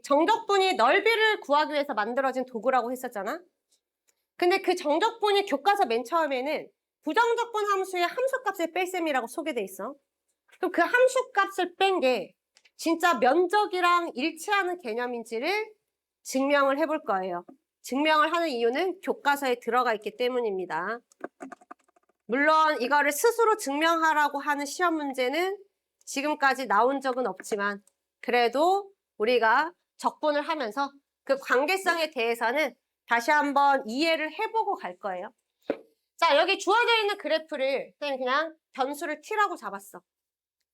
정적분이 넓이를 구하기 위해서 만들어진 도구라고 했었잖아. 근데 그 정적분이 교과서 맨 처음에는 부정적분 함수의 함수값을 뺄 셈이라고 소개돼 있어. 그럼 그 함수값을 뺀 게 진짜 면적이랑 일치하는 개념인지를 증명을 해볼 거예요. 증명을 하는 이유는 교과서에 들어가 있기 때문입니다. 물론 이거를 스스로 증명하라고 하는 시험 문제는 지금까지 나온 적은 없지만 그래도 우리가 적분을 하면서 그 관계성에 대해서는 다시 한번 이해를 해보고 갈 거예요. 자, 여기 주어져 있는 그래프를 선생님이 그냥 변수를 t라고 잡았어.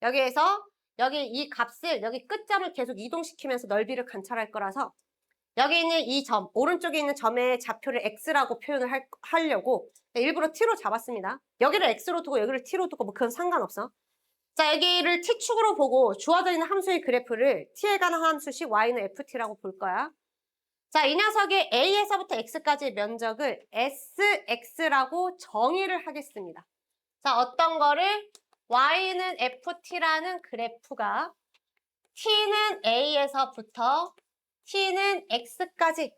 여기에서 여기 이 값을 여기 끝점을 계속 이동시키면서 넓이를 관찰할 거라서 여기 있는 이 점, 오른쪽에 있는 점의 좌표를 x라고 표현을 하려고 일부러 t로 잡았습니다. 여기를 x로 두고 여기를 t로 두고 뭐 그건 상관없어. 자, 여기를 t축으로 보고 주어져 있는 함수의 그래프를 t에 관한 함수식 y는 ft라고 볼 거야. 자, 이 녀석의 a에서부터 x까지의 면적을 sx라고 정의를 하겠습니다. 자, 어떤 거를 y는 ft라는 그래프가 t는 a에서부터 t는 x까지.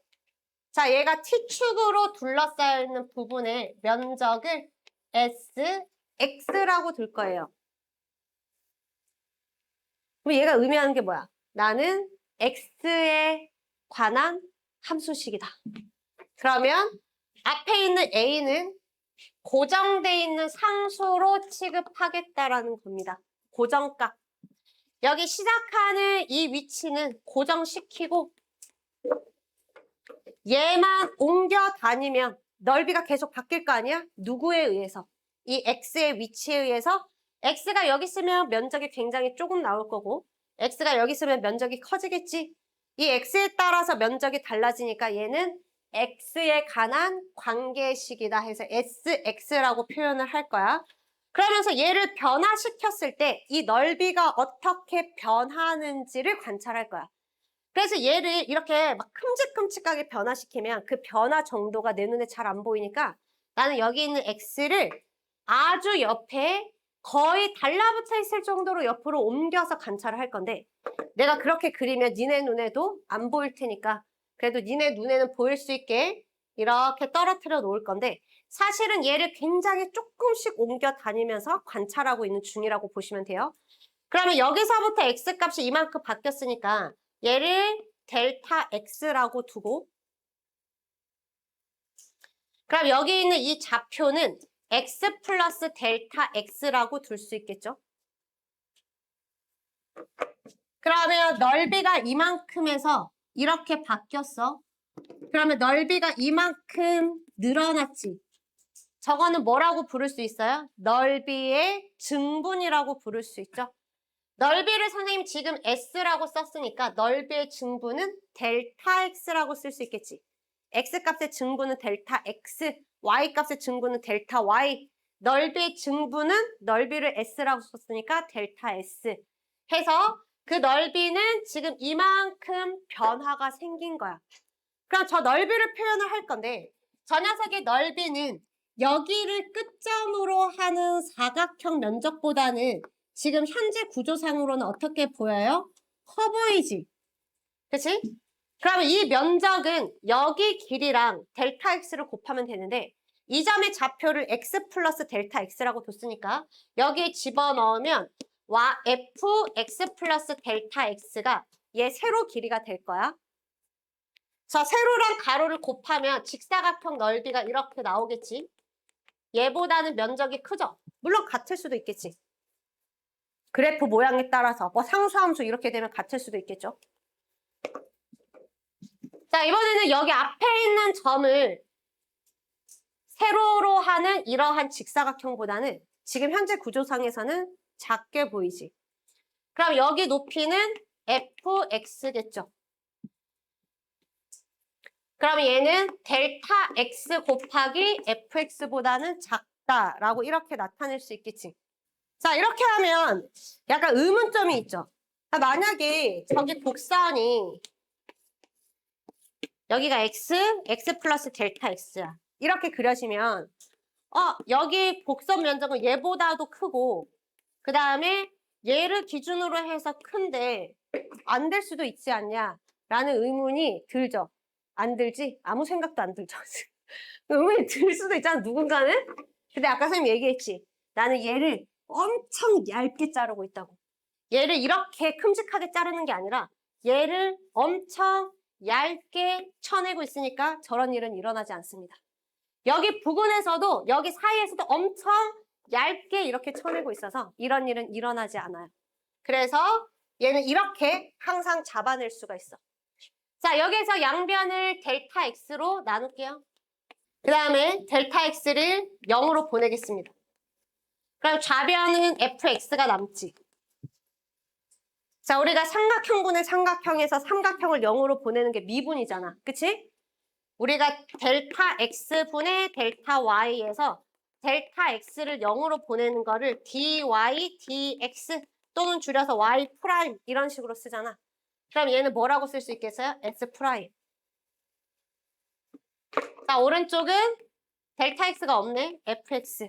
자, 얘가 t축으로 둘러싸여 있는 부분의 면적을 sx라고 둘 거예요. 그럼 얘가 의미하는 게 뭐야? 나는 x에 관한 함수식이다. 그러면 앞에 있는 a는 고정돼 있는 상수로 취급하겠다라는 겁니다. 고정값. 여기 시작하는 이 위치는 고정시키고 얘만 옮겨 다니면 넓이가 계속 바뀔 거 아니야? 누구에 의해서? 이 x의 위치에 의해서 x가 여기 있으면 면적이 굉장히 조금 나올 거고 x가 여기 있으면 면적이 커지겠지? 이 x에 따라서 면적이 달라지니까 얘는 x에 관한 관계식이다 해서 sx라고 표현을 할 거야. 그러면서 얘를 변화시켰을 때 이 넓이가 어떻게 변하는지를 관찰할 거야. 그래서 얘를 이렇게 막 큼직큼직하게 변화시키면 그 변화 정도가 내 눈에 잘 안 보이니까 나는 여기 있는 x를 아주 옆에 거의 달라붙어 있을 정도로 옆으로 옮겨서 관찰을 할 건데 내가 그렇게 그리면 니네 눈에도 안 보일 테니까 그래도 니네 눈에는 보일 수 있게 이렇게 떨어뜨려 놓을 건데 사실은 얘를 굉장히 조금씩 옮겨 다니면서 관찰하고 있는 중이라고 보시면 돼요. 그러면 여기서부터 x값이 이만큼 바뀌었으니까 얘를 델타 x라고 두고 그럼 여기 있는 이 좌표는 x 플러스 델타 x라고 둘 수 있겠죠? 그러면 넓이가 이만큼에서 이렇게 바뀌었어. 그러면 넓이가 이만큼 늘어났지. 저거는 뭐라고 부를 수 있어요? 넓이의 증분이라고 부를 수 있죠. 넓이를 선생님 지금 s라고 썼으니까 넓이의 증분은 델타 x라고 쓸 수 있겠지. x 값의 증분은 델타 x, y 값의 증분은 델타 y. 넓이의 증분은 넓이를 s라고 썼으니까 델타 s. 해서 그 넓이는 지금 이만큼 변화가 생긴 거야. 그럼 저 넓이를 표현을 할 건데 저 녀석의 넓이는 여기를 끝점으로 하는 사각형 면적보다는 지금 현재 구조상으로는 어떻게 보여요? 커 보이지? 그치? 그러면 이 면적은 여기 길이랑 델타 x를 곱하면 되는데 이 점의 좌표를 x 플러스 델타 x라고 뒀으니까 여기에 집어넣으면 fx 플러스 델타 x가 얘 세로 길이가 될 거야. 자, 세로랑 가로를 곱하면 직사각형 넓이가 이렇게 나오겠지. 얘보다는 면적이 크죠? 물론 같을 수도 있겠지. 그래프 모양에 따라서 뭐 상수함수 이렇게 되면 같을 수도 있겠죠. 자, 이번에는 여기 앞에 있는 점을 세로로 하는 이러한 직사각형보다는 지금 현재 구조상에서는 작게 보이지. 그럼 여기 높이는 fx겠죠. 그럼 얘는 델타 x 곱하기 fx보다는 작다라고 이렇게 나타낼 수 있겠지. 자, 이렇게 하면 약간 의문점이 있죠. 만약에 저기 곡선이 여기가 x 플러스 델타 x야. 이렇게 그려지면 여기 곡선 면적은 얘보다도 크고 그 다음에 얘를 기준으로 해서 큰데 안 될 수도 있지 않냐. 라는 의문이 들죠? 안 들지? 아무 생각도 안 들죠? 의문이 들 수도 있잖아, 누군가는? 근데 아까 선생님 얘기했지. 나는 얘를 엄청 얇게 자르고 있다고. 얘를 이렇게 큼직하게 자르는 게 아니라 얘를 엄청 얇게 쳐내고 있으니까 저런 일은 일어나지 않습니다. 여기 부근에서도 여기 사이에서도 엄청 얇게 이렇게 쳐내고 있어서 이런 일은 일어나지 않아요. 그래서 얘는 이렇게 항상 잡아낼 수가 있어. 자, 여기에서 양변을 델타 x로 나눌게요. 그 다음에 델타 x를 0으로 보내겠습니다. 그럼 좌변은 fx가 남지. 자, 우리가 삼각형분의 삼각형에서 삼각형을 0으로 보내는 게 미분이잖아. 그치? 우리가 델타 x분의 델타 y에서 델타 x를 0으로 보내는 거를 dy, dx 또는 줄여서 y 프라임 이런 식으로 쓰잖아. 그럼 얘는 뭐라고 쓸 수 있겠어요? s 프라임. 자, 오른쪽은 델타 x가 없네. fx.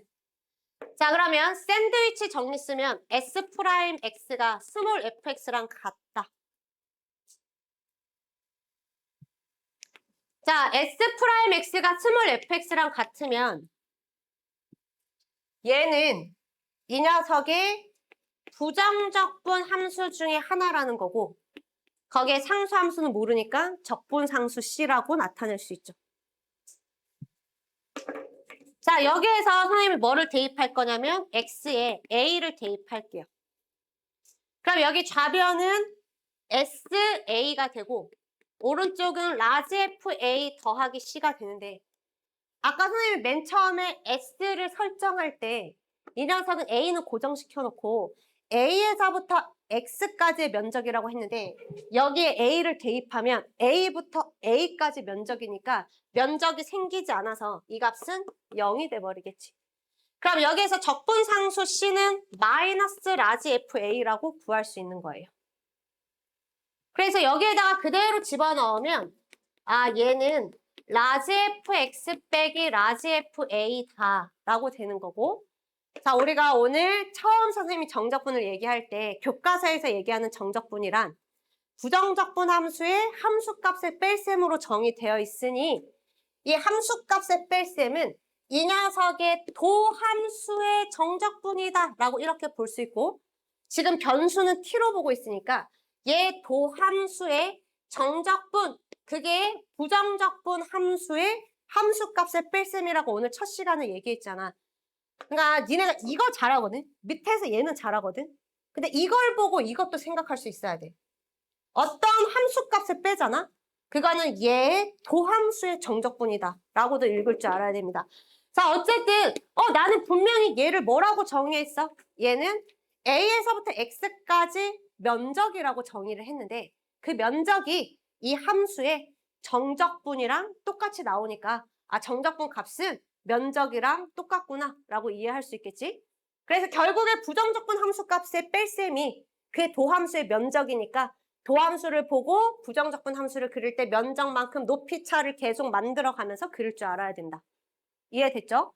자, 그러면 샌드위치 정리 쓰면 s 프라임 x가 스몰 fx랑 같다. 자, s 프라임 x가 스몰 fx랑 같으면 얘는 이 녀석의 부정적분 함수 중에 하나라는 거고 거기에 상수 함수는 모르니까 적분 상수 C라고 나타낼 수 있죠. 자, 여기에서 선생님이 뭐를 대입할 거냐면 X에 A를 대입할게요. 그럼 여기 좌변은 SA가 되고 오른쪽은 라지 FA 더하기 C가 되는데 아까 선생님이 맨 처음에 S를 설정할 때 이 녀석은 A는 고정시켜 놓고 A에서부터 X까지의 면적이라고 했는데 여기에 A를 대입하면 A부터 A까지 면적이니까 면적이 생기지 않아서 이 값은 0이 돼버리겠지. 그럼 여기에서 적분상수 C는 마이너스 라지 FA라고 구할 수 있는 거예요. 그래서 여기에다가 그대로 집어넣으면 아 얘는 라지 fx 빼기 라지 fa다 라고 되는 거고 자 우리가 오늘 처음 선생님이 정적분을 얘기할 때 교과서에서 얘기하는 정적분이란 부정적분 함수의 함수값의 뺄셈으로 정의되어 있으니 이 함수값의 뺄셈은 이 녀석의 도함수의 정적분이다 라고 이렇게 볼 수 있고 지금 변수는 t로 보고 있으니까 얘 도함수의 정적분 그게 부정적분 함수의 함수값의 뺄셈이라고 오늘 첫 시간에 얘기했잖아. 그러니까 니네가 이거 잘하거든. 밑에서 얘는 잘하거든. 근데 이걸 보고 이것도 생각할 수 있어야 돼. 어떤 함수값을 빼잖아. 그거는 얘의 도함수의 정적분이다 라고도 읽을 줄 알아야 됩니다. 자 어쨌든 나는 분명히 얘를 뭐라고 정의했어? 얘는 A에서부터 X까지 면적이라고 정의를 했는데 그 면적이 이 함수의 정적분이랑 똑같이 나오니까 아 정적분 값은 면적이랑 똑같구나 라고 이해할 수 있겠지? 그래서 결국에 부정적분 함수 값의 뺄셈이 그 도함수의 면적이니까 도함수를 보고 부정적분 함수를 그릴 때 면적만큼 높이차를 계속 만들어가면서 그릴 줄 알아야 된다. 이해됐죠?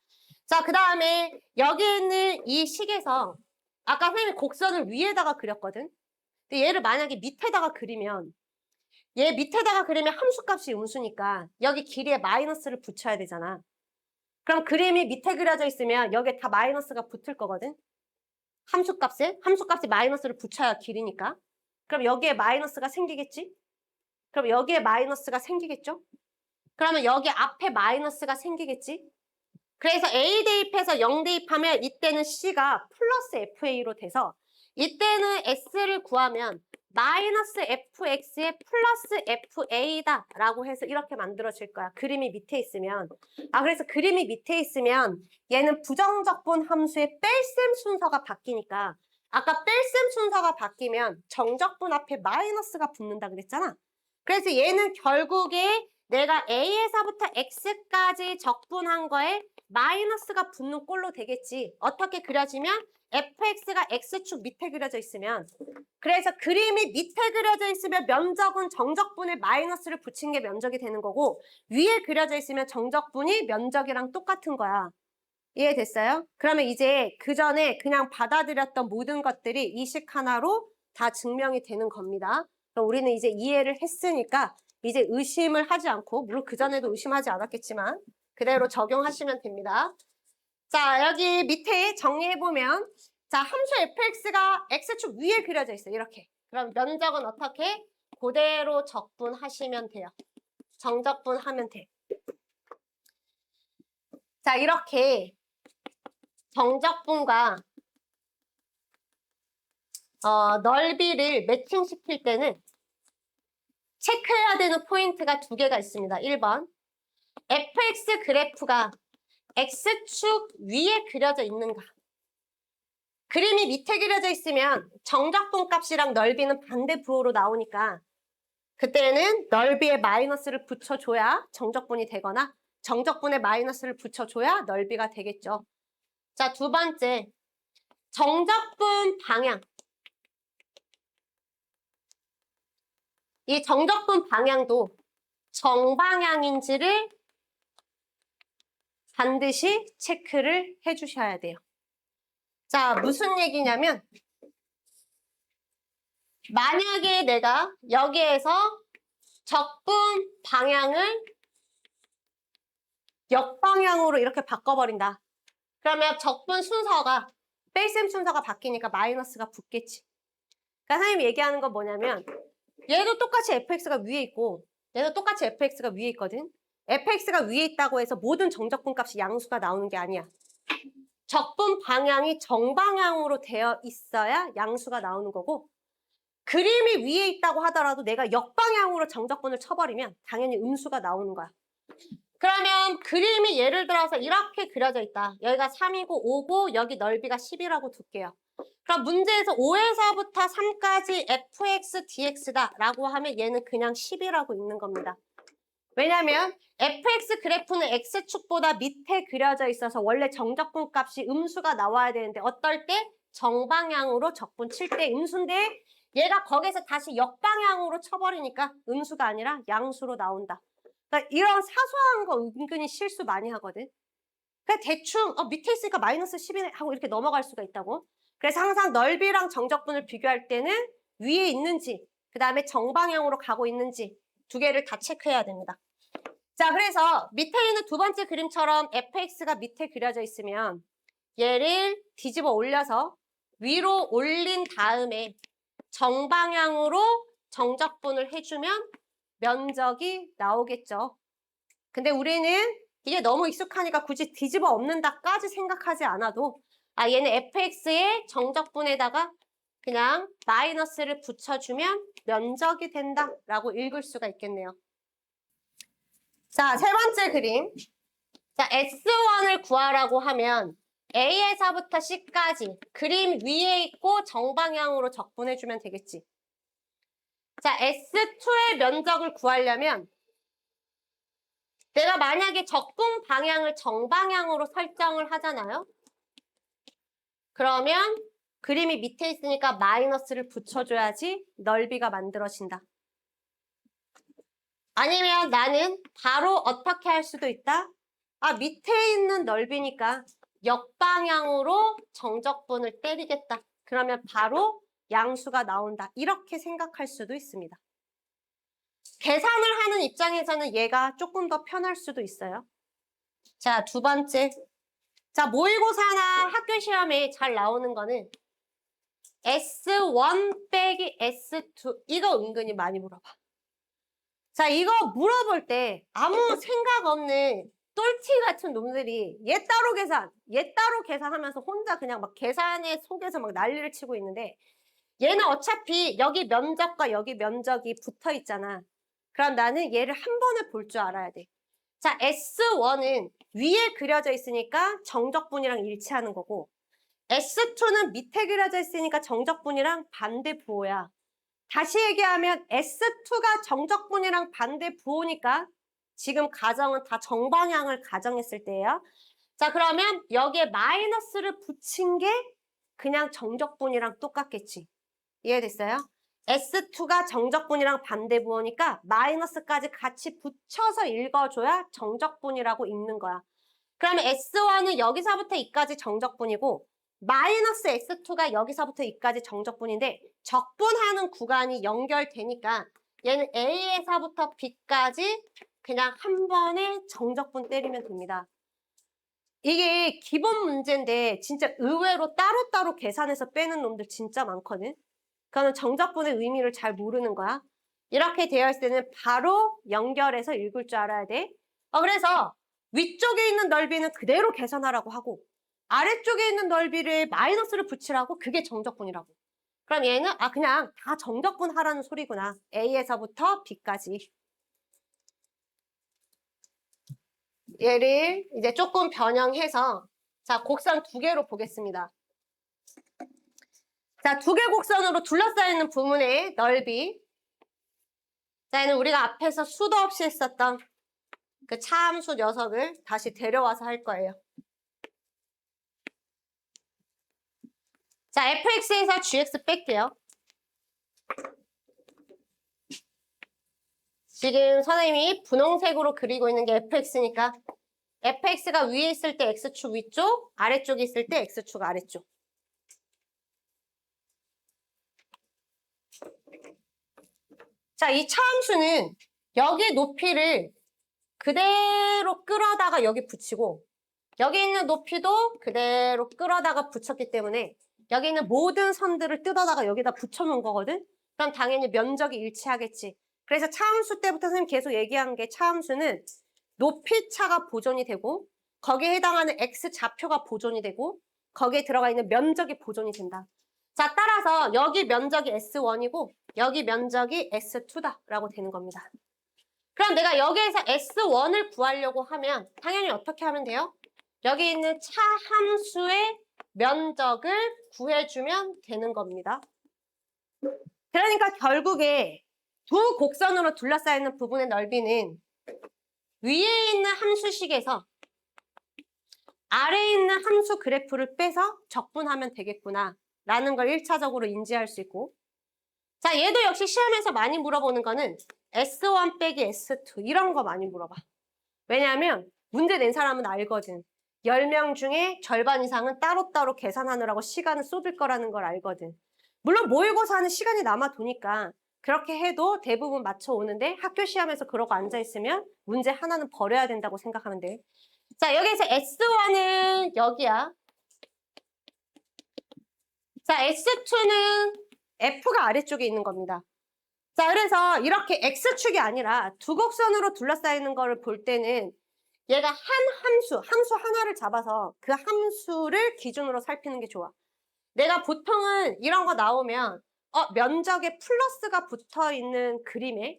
자, 그 다음에 여기 있는 이 식에서 아까 선생님이 곡선을 위에다가 그렸거든? 근데 얘를 만약에 밑에다가 그리면 얘 밑에다가 그리면 함수값이 음수니까 여기 길이에 마이너스를 붙여야 되잖아. 그럼 그림이 밑에 그려져 있으면 여기에 다 마이너스가 붙을 거거든? 함수값이 마이너스를 붙여야 길이니까. 그럼 여기에 마이너스가 생기겠지? 그럼 여기에 마이너스가 생기겠죠? 그러면 여기 앞에 마이너스가 생기겠지? 그래서 A 대입해서 0 대입하면 이때는 C가 플러스 FA로 돼서 이때는 S를 구하면 마이너스 FX에 플러스 FA다 라고 해서 이렇게 만들어질 거야. 그림이 밑에 있으면. 그래서 그림이 밑에 있으면 얘는 부정적분 함수의 뺄셈 순서가 바뀌니까 아까 뺄셈 순서가 바뀌면 정적분 앞에 마이너스가 붙는다 그랬잖아. 그래서 얘는 결국에 내가 A에서부터 X까지 적분한 거에 마이너스가 붙는 꼴로 되겠지. 어떻게 그려지면 fx가 x축 밑에 그려져 있으면 그래서 그림이 밑에 그려져 있으면 면적은 정적분에 마이너스를 붙인 게 면적이 되는 거고 위에 그려져 있으면 정적분이 면적이랑 똑같은 거야. 이해됐어요? 그러면 이제 그 전에 그냥 받아들였던 모든 것들이 이 식 하나로 다 증명이 되는 겁니다. 그럼 우리는 이제 이해를 했으니까 이제 의심을 하지 않고, 물론 그전에도 의심하지 않았겠지만 그대로 적용하시면 됩니다. 자, 여기 밑에 정리해보면, 자, 함수 fx가 x축 위에 그려져 있어요. 이렇게. 그럼 면적은 어떻게? 그대로 적분하시면 돼요. 정적분하면 돼. 자, 이렇게 정적분과 넓이를 매칭시킬 때는 체크해야 되는 포인트가 두 개가 있습니다. 1번, fx 그래프가 x축 위에 그려져 있는가. 그림이 밑에 그려져 있으면 정적분 값이랑 넓이는 반대 부호로 나오니까 그때는 넓이에 마이너스를 붙여줘야 정적분이 되거나 정적분에 마이너스를 붙여줘야 넓이가 되겠죠. 자, 두 번째, 정적분 방향. 이 정적분 방향도 정방향인지를 반드시 체크를 해주셔야 돼요. 자, 무슨 얘기냐면 만약에 내가 여기에서 적분 방향을 역방향으로 이렇게 바꿔버린다. 그러면 적분 순서가, 뺄셈 순서가 바뀌니까 마이너스가 붙겠지. 그러니까 선생님이 얘기하는 건 뭐냐면 얘도 똑같이 fx가 위에 있고 얘도 똑같이 fx가 위에 있거든. fx가 위에 있다고 해서 모든 정적분 값이 양수가 나오는 게 아니야. 적분 방향이 정방향으로 되어 있어야 양수가 나오는 거고, 그림이 위에 있다고 하더라도 내가 역방향으로 정적분을 쳐버리면 당연히 음수가 나오는 거야. 그러면 그림이 예를 들어서 이렇게 그려져 있다. 여기가 3이고 5고 여기 넓이가 10이라고 둘게요. 그럼 문제에서 5에서부터 3까지 fx dx다 라고 하면 얘는 그냥 10이라고 있는 겁니다. 왜냐면 fx 그래프는 x축보다 밑에 그려져 있어서 원래 정적분 값이 음수가 나와야 되는데 어떨 때? 정방향으로 적분 칠 때 음수인데 얘가 거기서 다시 역방향으로 쳐버리니까 음수가 아니라 양수로 나온다. 그러니까 이런 사소한 거 은근히 실수 많이 하거든. 그냥 대충 밑에 있으니까 마이너스 10이네 하고 이렇게 넘어갈 수가 있다고. 그래서 항상 넓이랑 정적분을 비교할 때는 위에 있는지 그 다음에 정방향으로 가고 있는지 두 개를 다 체크해야 됩니다. 자, 그래서 밑에 있는 두 번째 그림처럼 fx가 밑에 그려져 있으면 얘를 뒤집어 올려서 위로 올린 다음에 정방향으로 정적분을 해주면 면적이 나오겠죠. 근데 우리는 이게 너무 익숙하니까 굳이 뒤집어 엎는다까지 생각하지 않아도 얘는 fx의 정적분에다가 그냥 마이너스를 붙여주면 면적이 된다라고 읽을 수가 있겠네요. 자, 세 번째 그림. 자, S1을 구하라고 하면 A에서부터 C까지 그림 위에 있고 정방향으로 적분해주면 되겠지. 자, S2의 면적을 구하려면 내가 만약에 적분 방향을 정방향으로 설정을 하잖아요. 그러면 그림이 밑에 있으니까 마이너스를 붙여줘야지 넓이가 만들어진다. 아니면 나는 바로 어떻게 할 수도 있다? 밑에 있는 넓이니까 역방향으로 정적분을 때리겠다. 그러면 바로 양수가 나온다. 이렇게 생각할 수도 있습니다. 계산을 하는 입장에서는 얘가 조금 더 편할 수도 있어요. 자, 두 번째. 자, 모의고사나 학교 시험에 잘 나오는 거는 S1 빼기 S2. 이거 은근히 많이 물어봐. 자, 이거 물어볼 때 아무 생각 없는 똘티 같은 놈들이 얘 따로 계산하면서 혼자 그냥 막 계산에 속에서 막 난리를 치고 있는데 얘는 어차피 여기 면적과 여기 면적이 붙어 있잖아. 그럼 나는 얘를 한 번에 볼 줄 알아야 돼. 자, S1은 위에 그려져 있으니까 정적분이랑 일치하는 거고 S2는 밑에 그려져 있으니까 정적분이랑 반대 부호야. 다시 얘기하면 S2가 정적분이랑 반대 부호니까 지금 가정은 다 정방향을 가정했을 때예요. 자, 그러면 여기에 마이너스를 붙인 게 그냥 정적분이랑 똑같겠지. 이해됐어요? S2가 정적분이랑 반대 부호니까 마이너스까지 같이 붙여서 읽어줘야 정적분이라고 읽는 거야. 그러면 S1은 여기서부터 2까지 정적분이고 마이너스 x2가 여기서부터 여기까지 정적분인데 적분하는 구간이 연결되니까 얘는 A에서부터 B까지 그냥 한 번에 정적분 때리면 됩니다. 이게 기본 문제인데 진짜 의외로 따로따로 계산해서 빼는 놈들 진짜 많거든. 그거는 정적분의 의미를 잘 모르는 거야. 이렇게 되어 있을 때는 바로 연결해서 읽을 줄 알아야 돼. 그래서 위쪽에 있는 넓이는 그대로 계산하라고 하고 아래쪽에 있는 넓이를 마이너스를 붙이라고 그게 정적분이라고. 그럼 얘는 그냥 다 정적분 하라는 소리구나. A에서부터 B까지. 얘를 이제 조금 변형해서 자, 곡선 두 개로 보겠습니다. 자, 두 개 곡선으로 둘러싸여 있는 부분의 넓이. 자, 얘는 우리가 앞에서 수도 없이 했었던 그 차함수 녀석을 다시 데려와서 할 거예요. 자, fx에서 gx 뺄게요. 지금 선생님이 분홍색으로 그리고 있는 게 fx니까 fx가 위에 있을 때 x축 위쪽, 아래쪽에 있을 때 x축 아래쪽. 자, 이 차함수는 여기 높이를 그대로 끌어다가 여기 붙이고 여기 있는 높이도 그대로 끌어다가 붙였기 때문에 여기 있는 모든 선들을 뜯어다가 여기다 붙여놓은 거거든? 그럼 당연히 면적이 일치하겠지. 그래서 차함수 때부터 선생님 계속 얘기한 게 차함수는 높이 차가 보존이 되고 거기에 해당하는 x 좌표가 보존이 되고 거기에 들어가 있는 면적이 보존이 된다. 자, 따라서 여기 면적이 S1이고 여기 면적이 S2다라고 되는 겁니다. 그럼 내가 여기에서 S1을 구하려고 하면 당연히 어떻게 하면 돼요? 여기 있는 차 함수의 면적을 구해주면 되는 겁니다. 그러니까 결국에 두 곡선으로 둘러싸이는 부분의 넓이는 위에 있는 함수식에서 아래에 있는 함수 그래프를 빼서 적분하면 되겠구나 라는 걸 1차적으로 인지할 수 있고 자, 얘도 역시 시험에서 많이 물어보는 거는 S1 빼기 S2 이런 거 많이 물어봐. 왜냐하면 문제 낸 사람은 알거든. 10명 중에 절반 이상은 따로따로 계산하느라고 시간을 쏟을 거라는 걸 알거든. 물론 모의고사는 시간이 남아도니까 그렇게 해도 대부분 맞춰오는데 학교 시험에서 그러고 앉아있으면 문제 하나는 버려야 된다고 생각하면 돼. 자, 여기서 S1은 여기야. 자, S2는 F가 아래쪽에 있는 겁니다. 자, 그래서 이렇게 X축이 아니라 두 곡선으로 둘러싸이는 거를 볼 때는 얘가 한 함수 하나를 잡아서 그 함수를 기준으로 살피는 게 좋아. 내가 보통은 이런 거 나오면 면적에 플러스가 붙어있는 그림에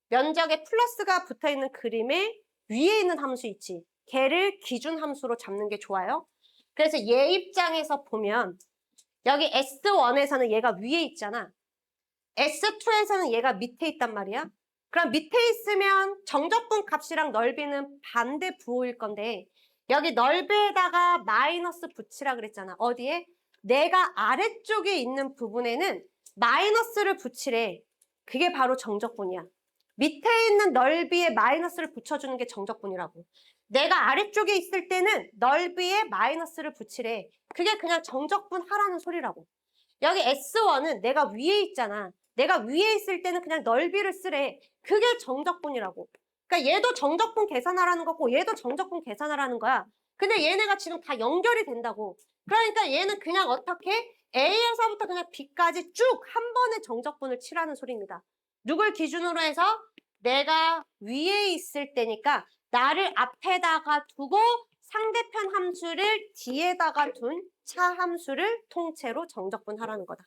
면적에 플러스가 붙어있는 그림에 위에 있는 함수 있지. 걔를 기준 함수로 잡는 게 좋아요. 그래서 얘 입장에서 보면 여기 S1에서는 얘가 위에 있잖아. S2에서는 얘가 밑에 있단 말이야. 그럼 밑에 있으면 정적분 값이랑 넓이는 반대 부호일 건데 여기 넓이에다가 마이너스 붙이라 그랬잖아. 어디에? 내가 아래쪽에 있는 부분에는 마이너스를 붙이래. 그게 바로 정적분이야. 밑에 있는 넓이에 마이너스를 붙여주는 게 정적분이라고. 내가 아래쪽에 있을 때는 넓이에 마이너스를 붙이래. 그게 그냥 정적분 하라는 소리라고. 여기 S1은 내가 위에 있잖아. 내가 위에 있을 때는 그냥 넓이를 쓰래. 그게 정적분이라고. 그러니까 얘도 정적분 계산하라는 거고 얘도 정적분 계산하라는 거야. 근데 얘네가 지금 다 연결이 된다고. 그러니까 얘는 그냥 어떻게 A에서부터 그냥 B까지 쭉 한 번에 정적분을 치라는 소리입니다. 누굴 기준으로 해서 내가 위에 있을 때니까 나를 앞에다가 두고 상대편 함수를 뒤에다가 둔 차 함수를 통째로 정적분하라는 거다.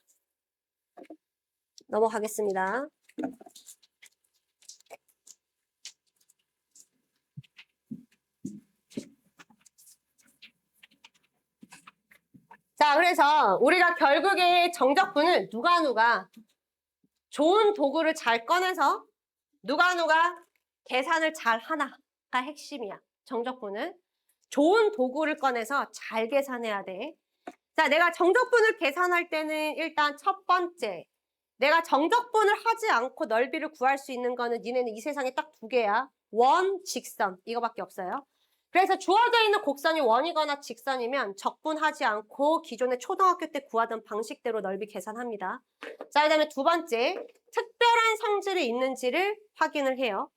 넘어가겠습니다. 자, 그래서 우리가 결국에 정적분은 누가 좋은 도구를 잘 꺼내서 누가 계산을 잘 하나가 핵심이야. 정적분은 좋은 도구를 꺼내서 잘 계산해야 돼. 자, 내가 정적분을 계산할 때는 일단 첫 번째, 내가 정적분을 하지 않고 넓이를 구할 수 있는 거는 니네는 이 세상에 딱 두 개야. 원, 직선 이거밖에 없어요. 그래서 주어져 있는 곡선이 원이거나 직선이면 적분하지 않고 기존의 초등학교 때 구하던 방식대로 넓이 계산합니다. 자, 그다음에 두 번째, 특별한 성질이 있는지를 확인을 해요.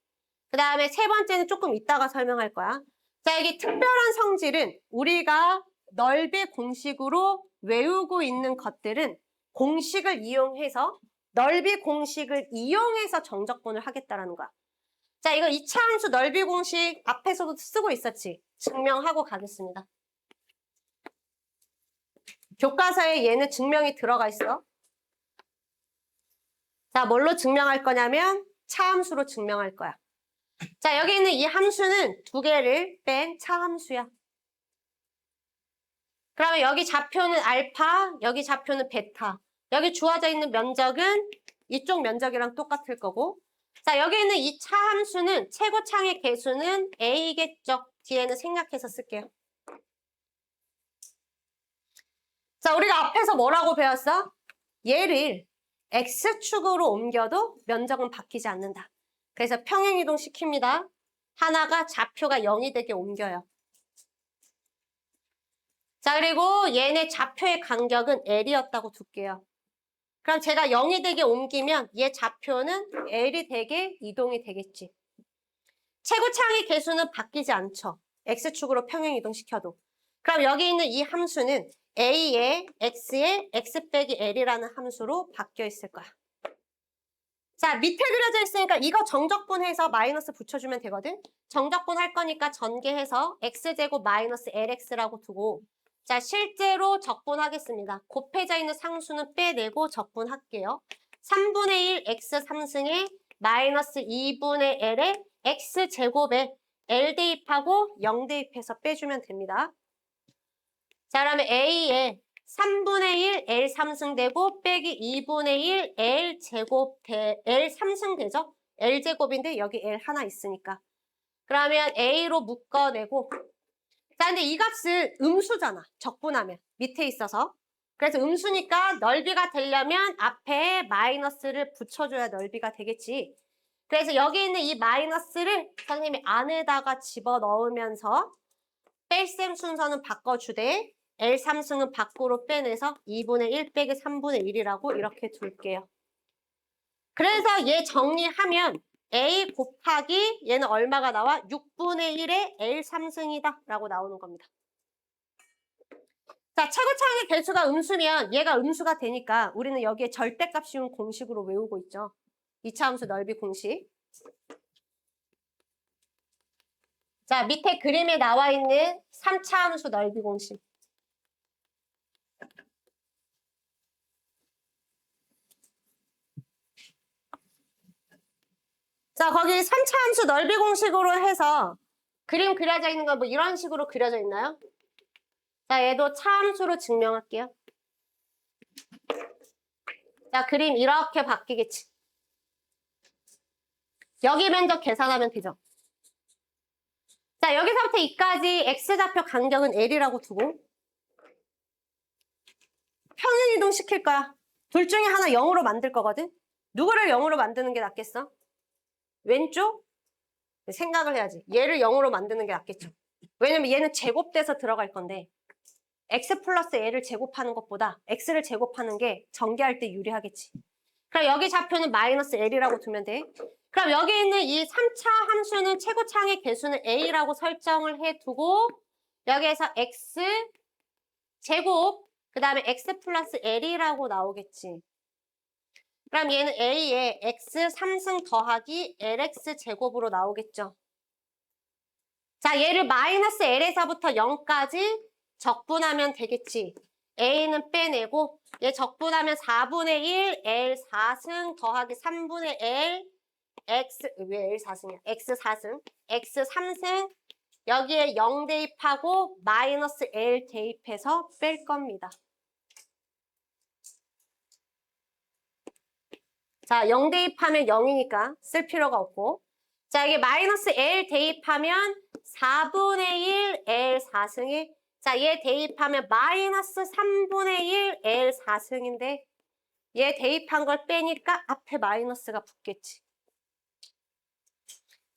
그 다음에 세 번째는 조금 이따가 설명할 거야. 자, 이게 특별한 성질은 우리가 넓이 공식으로 외우고 있는 것들은 공식을 이용해서 넓이 공식을 이용해서 정적분을 하겠다라는 거야. 자, 이거 이차함수 넓이 공식 앞에서도 쓰고 있었지. 증명하고 가겠습니다. 교과서에 얘는 증명이 들어가 있어. 자, 뭘로 증명할 거냐면 차함수로 증명할 거야. 자, 여기 있는 이 함수는 두 개를 뺀 차함수야. 그러면 여기 좌표는 알파, 여기 좌표는 베타. 여기 주어져 있는 면적은 이쪽 면적이랑 똑같을 거고. 자, 여기 있는 이 차함수는 최고창의 개수는 a겠죠. 뒤에는 생략해서 쓸게요. 자, 우리가 앞에서 뭐라고 배웠어? 얘를 x축으로 옮겨도 면적은 바뀌지 않는다. 그래서 평행이동 시킵니다. 하나가 좌표가 0이 되게 옮겨요. 자, 그리고 얘네 좌표의 간격은 L이었다고 둘게요. 그럼 제가 0이 되게 옮기면 얘 좌표는 L이 되게 이동이 되겠지. 최고창의 개수는 바뀌지 않죠. X축으로 평행이동시켜도. 그럼 여기 있는 이 함수는 A의 X의 X 빼기 L이라는 함수로 바뀌어 있을 거야. 자, 밑에 그려져 있으니까 이거 정적분해서 마이너스 붙여주면 되거든. 정적분 할 거니까 전개해서 x제곱 마이너스 lx라고 두고, 자, 실제로 적분하겠습니다. 곱해져 있는 상수는 빼내고 적분할게요. 3분의 1 x 3승에 마이너스 2분의 l에 x제곱에 l 대입하고 0 대입해서 빼주면 됩니다. 자, 그러면 a에 3분의 1 L 3승 되고 빼기 2분의 1 L 제곱 L 3승 되죠? L 제곱인데 여기 L 하나 있으니까. 그러면 A로 묶어내고. 자, 근데 이 값은 음수잖아. 적분하면. 밑에 있어서. 그래서 음수니까 넓이가 되려면 앞에 마이너스를 붙여줘야 넓이가 되겠지. 그래서 여기 있는 이 마이너스를 선생님이 안에다가 집어넣으면서 뺄셈 순서는 바꿔주되 L 3승은 밖으로 빼내서 2분의 1 빼기 3분의 1이라고 이렇게 둘게요. 그래서 얘 정리하면 A 곱하기 얘는 얼마가 나와? 6분의 1의 L 3승이다 라고 나오는 겁니다. 자, 최고차항의 개수가 음수면 얘가 음수가 되니까 우리는 여기에 절대값 씌운 공식으로 외우고 있죠. 2차 함수 넓이 공식. 자, 밑에 그림에 나와 있는 3차 함수 넓이 공식. 자, 거기 3차 함수 넓이 공식으로 해서 그림 그려져 있는 거 뭐 이런 식으로 그려져 있나요? 자, 얘도 차함수로 증명할게요. 자, 그림 이렇게 바뀌겠지. 여기 면적 계산하면 되죠. 자, 여기서부터 이까지 x좌표 간격은 L이라고 두고 평행이동 시킬 거야. 둘 중에 하나 0으로 만들 거거든. 누구를 0으로 만드는 게 낫겠어? 왼쪽? 생각을 해야지. 얘를 0으로 만드는 게 낫겠죠. 왜냐면 얘는 제곱돼서 들어갈 건데 x 플러스 l을 제곱하는 것보다 x를 제곱하는 게 전개할 때 유리하겠지. 그럼 여기 좌표는 마이너스 l이라고 두면 돼. 그럼 여기 있는 이 3차 함수는 최고창의 개수는 a라고 설정을 해두고 여기에서 x 제곱 그 다음에 x 플러스 l이라고 나오겠지. 그럼 얘는 a에 x 3승 더하기 lx 제곱으로 나오겠죠. 자, 얘를 마이너스 l에서부터 0까지 적분하면 되겠지. a는 빼내고 얘 적분하면 4분의 1 l 4승 더하기 3분의 l x 왜 l 4승이야? x 4승 x 3승 여기에 0 대입하고 마이너스 l 대입해서 뺄 겁니다. 자, 0 대입하면 0이니까 쓸 필요가 없고 자, 이게 마이너스 l 대입하면 4분의 1 l 4승이 자, 얘 대입하면 마이너스 3분의 1 l 4승인데 얘 대입한 걸 빼니까 앞에 마이너스가 붙겠지.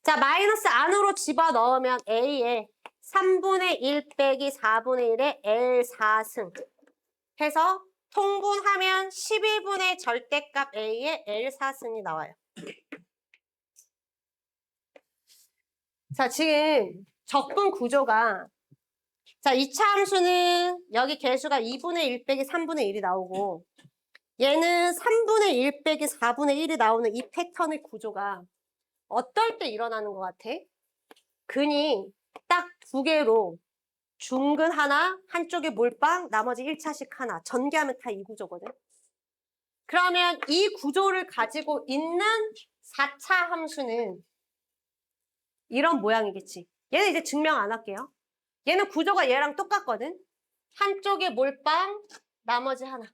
자, 마이너스 안으로 집어넣으면 a에 3분의 1 빼기 4분의 1의 L4승 해서 통분하면 11분의 절대값 A의 L4승이 나와요. 자, 지금 적분 구조가 자, 2차 함수는 여기 개수가 2분의 1 빼기 3분의 1이 나오고 얘는 3분의 1 빼기 4분의 1이 나오는 이 패턴의 구조가 어떨 때 일어나는 것 같아? 근이 딱 두 개로 중근 하나, 한쪽에 몰빵, 나머지 1차식 하나. 전개하면 다 이 구조거든. 그러면 이 구조를 가지고 있는 4차 함수는 이런 모양이겠지. 얘는 이제 증명 안 할게요. 얘는 구조가 얘랑 똑같거든. 한쪽에 몰빵, 나머지 하나.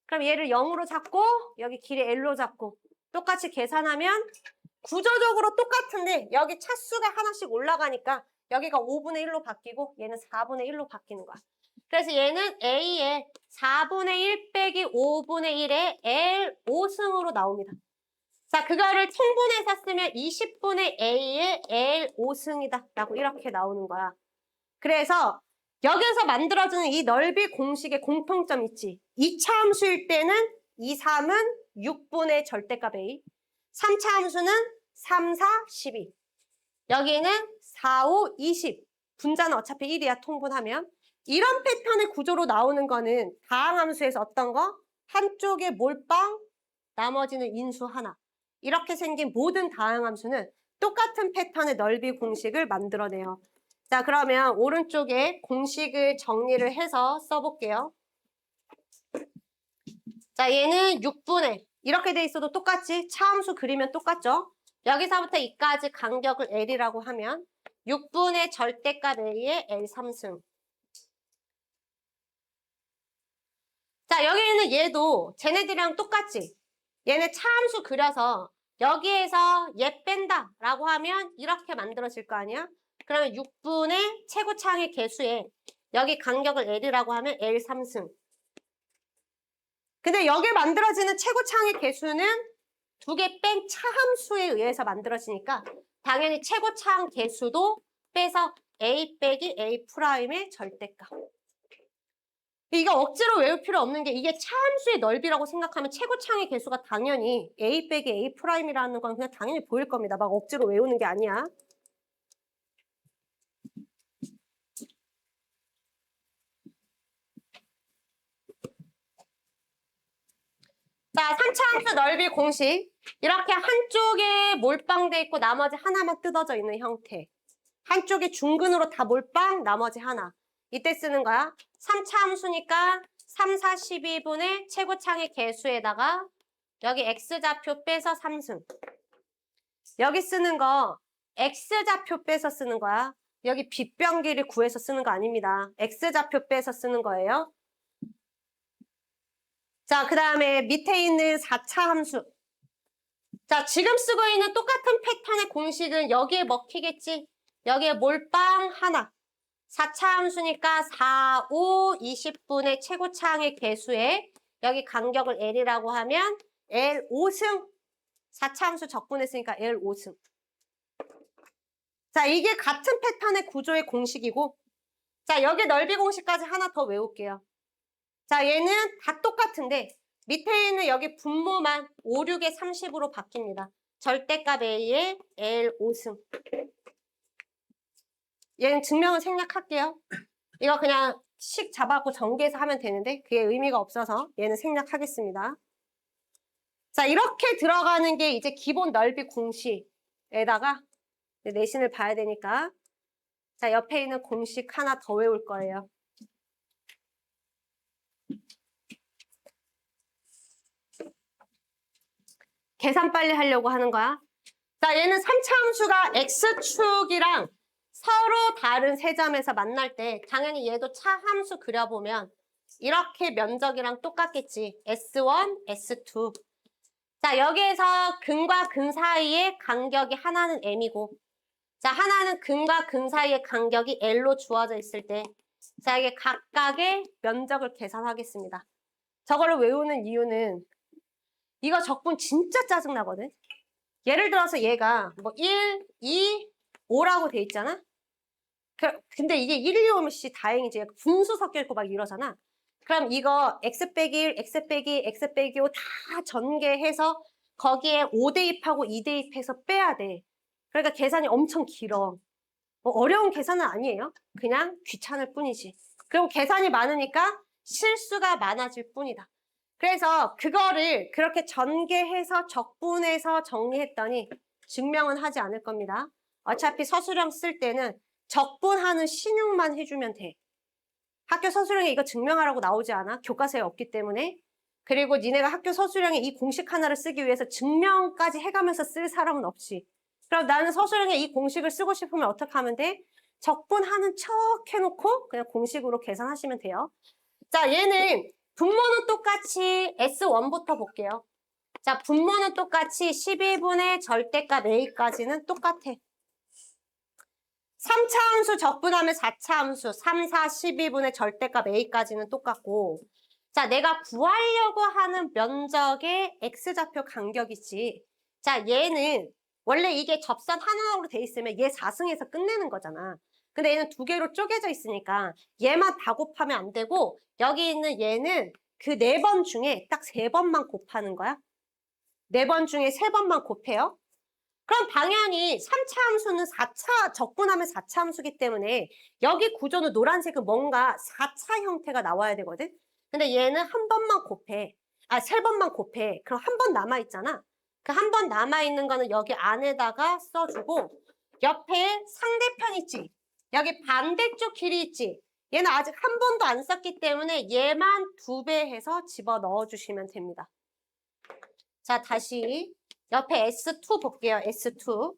그럼 얘를 0으로 잡고 여기 길이 L로 잡고 똑같이 계산하면 구조적으로 똑같은데 여기 차수가 하나씩 올라가니까 여기가 5분의 1로 바뀌고 얘는 4분의 1로 바뀌는 거야. 그래서 얘는 A의 4분의 1 빼기 5분의 1의 L5승으로 나옵니다. 자, 그거를 통분해서 쓰면 20분의 A의 L5승이다 라고 이렇게 나오는 거야. 그래서 여기서 만들어지는 이 넓이 공식의 공통점 있지. 2차 함수일 때는 2, 3은 6분의 절대값 A. 3차 함수는 3, 4, 12. 여기는 4, 5, 20. 분자는 어차피 1이야, 통분하면. 이런 패턴의 구조로 나오는 거는 다항함수에서 어떤 거? 한쪽에 몰빵, 나머지는 인수 하나. 이렇게 생긴 모든 다항함수는 똑같은 패턴의 넓이 공식을 만들어내요. 자, 그러면 오른쪽에 공식을 정리를 해서 써볼게요. 자, 얘는 6분의 이렇게 돼 있어도 똑같지? 차함수 그리면 똑같죠? 여기서부터 이까지 간격을 L이라고 하면 6분의 절대값 A의 L3승. 자, 여기 있는 얘도 쟤네들이랑 똑같지? 얘네 차함수 그려서 여기에서 얘 뺀다 라고 하면 이렇게 만들어질 거 아니야? 그러면 6분의 최고차항의 개수에 여기 간격을 L이라고 하면 L3승. 근데 여기에 만들어지는 최고차항의 개수는 두 개 뺀 차함수에 의해서 만들어지니까 당연히 최고차항 개수도 빼서 A 빼기 A 프라임의 절대값. 이거 억지로 외울 필요 없는 게 이게 차함수의 넓이라고 생각하면 최고차항의 개수가 당연히 A 빼기 A 프라임이라는 건 그냥 당연히 보일 겁니다. 막 억지로 외우는 게 아니야. 자, 3차 함수 넓이 공식. 이렇게 한쪽에 몰빵돼 있고 나머지 하나만 뜯어져 있는 형태. 한쪽에 중근으로 다 몰빵, 나머지 하나. 이때 쓰는 거야. 3차 함수니까 3, 4, 12분의 최고차항의 개수에다가 여기 X좌표 빼서 3승. 여기 쓰는 거 X좌표 빼서 쓰는 거야. 여기 빗변 길이 구해서 쓰는 거 아닙니다. X좌표 빼서 쓰는 거예요. 자, 그 다음에 밑에 있는 4차 함수. 자, 지금 쓰고 있는 똑같은 패턴의 공식은 여기에 먹히겠지? 여기에 몰빵 하나. 4차 함수니까 4, 5, 20분의 최고차항의 개수에 여기 간격을 L이라고 하면 L5승. 4차 함수 적분했으니까 L5승. 자, 이게 같은 패턴의 구조의 공식이고 자, 여기 넓이 공식까지 하나 더 외울게요. 자, 얘는 다 똑같은데 밑에 있는 여기 분모만 5, 6에 30으로 바뀝니다. 절대값 A의 L5승. 얘는 증명을 생략할게요. 이거 그냥 식 잡아갖고 전개해서 하면 되는데 그게 의미가 없어서 얘는 생략하겠습니다. 자, 이렇게 들어가는 게 이제 기본 넓이 공식에다가 내신을 봐야 되니까 자, 옆에 있는 공식 하나 더 외울 거예요. 계산 빨리 하려고 하는 거야. 자, 얘는 3차 함수가 X축이랑 서로 다른 세 점에서 만날 때 당연히 얘도 차함수 그려보면 이렇게 면적이랑 똑같겠지. S1, S2. 자, 여기에서 근과 근 사이의 간격이 하나는 M이고 자, 하나는 근과 근 사이의 간격이 L로 주어져 있을 때 자, 이게 각각의 면적을 계산하겠습니다. 저거를 외우는 이유는 이거 적분 진짜 짜증나거든. 예를 들어서 얘가 뭐 1, 2, 5라고 돼 있잖아. 근데 이게 1, 2 오면 씨 다행이지. 분수 섞여 있고 막 이러잖아. 그럼 이거 x 빼기 1, x 빼기, x 빼기 5 다 전개해서 거기에 5 대입하고 2 대입해서 빼야 돼. 그러니까 계산이 엄청 길어. 뭐 어려운 계산은 아니에요. 그냥 귀찮을 뿐이지. 그리고 계산이 많으니까 실수가 많아질 뿐이다. 그래서 그거를 그렇게 전개해서 적분해서 정리했더니 증명은 하지 않을 겁니다. 어차피 서술형 쓸 때는 적분하는 신용만 해주면 돼. 학교 서술형에 이거 증명하라고 나오지 않아? 교과서에 없기 때문에. 그리고 니네가 학교 서술형에 이 공식 하나를 쓰기 위해서 증명까지 해가면서 쓸 사람은 없지. 그럼 나는 서술형에 이 공식을 쓰고 싶으면 어떻게 하면 돼? 적분하는 척 해놓고 그냥 공식으로 계산하시면 돼요. 자, 얘는 분모는 똑같이 S1부터 볼게요. 자, 분모는 똑같이 12분의 절대값 A까지는 똑같아. 3차 함수 적분하면 4차 함수 3, 4, 12분의 절대값 A까지는 똑같고 자, 내가 구하려고 하는 면적의 X좌표 간격이지. 자, 얘는 원래 이게 접선 하나로 돼 있으면 얘 4승에서 끝내는 거잖아. 근데 얘는 두 개로 쪼개져 있으니까 얘만 다 곱하면 안 되고 여기 있는 얘는 그 4번 중에 딱 3번만 곱하는 거야. 4번 중에 3번만 곱해요. 그럼 당연히 3차 함수는 4차 적분하면 4차 함수기 때문에 여기 구조는 노란색은 뭔가 4차 형태가 나와야 되거든. 근데 얘는 한 번만 곱해. 3번만 곱해. 그럼 한 번 남아있잖아. 그 한 번 남아있는 거는 여기 안에다가 써주고 옆에 상대편 있지. 여기 반대쪽 길이 있지. 얘는 아직 한 번도 안 썼기 때문에 얘만 2배 해서 집어넣어 주시면 됩니다. 자, 다시 옆에 S2 볼게요. S2.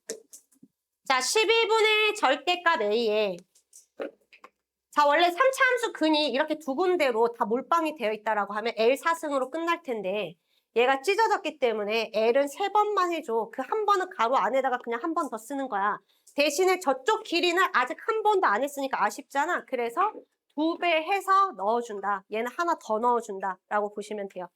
자, 12분의 절대값 A에 자, 원래 3차 함수 근이 이렇게 두 군데로 다 몰빵이 되어 있다라고 하면 L 4승으로 끝날 텐데 얘가 찢어졌기 때문에 L은 3번만 해줘. 그 한 번은 가로 안에다가 그냥 한 번 더 쓰는 거야. 대신에 저쪽 길이는 아직 한 번도 안 했으니까 아쉽잖아. 그래서 2배 해서 넣어준다. 얘는 하나 더 넣어준다. 라고 보시면 돼요.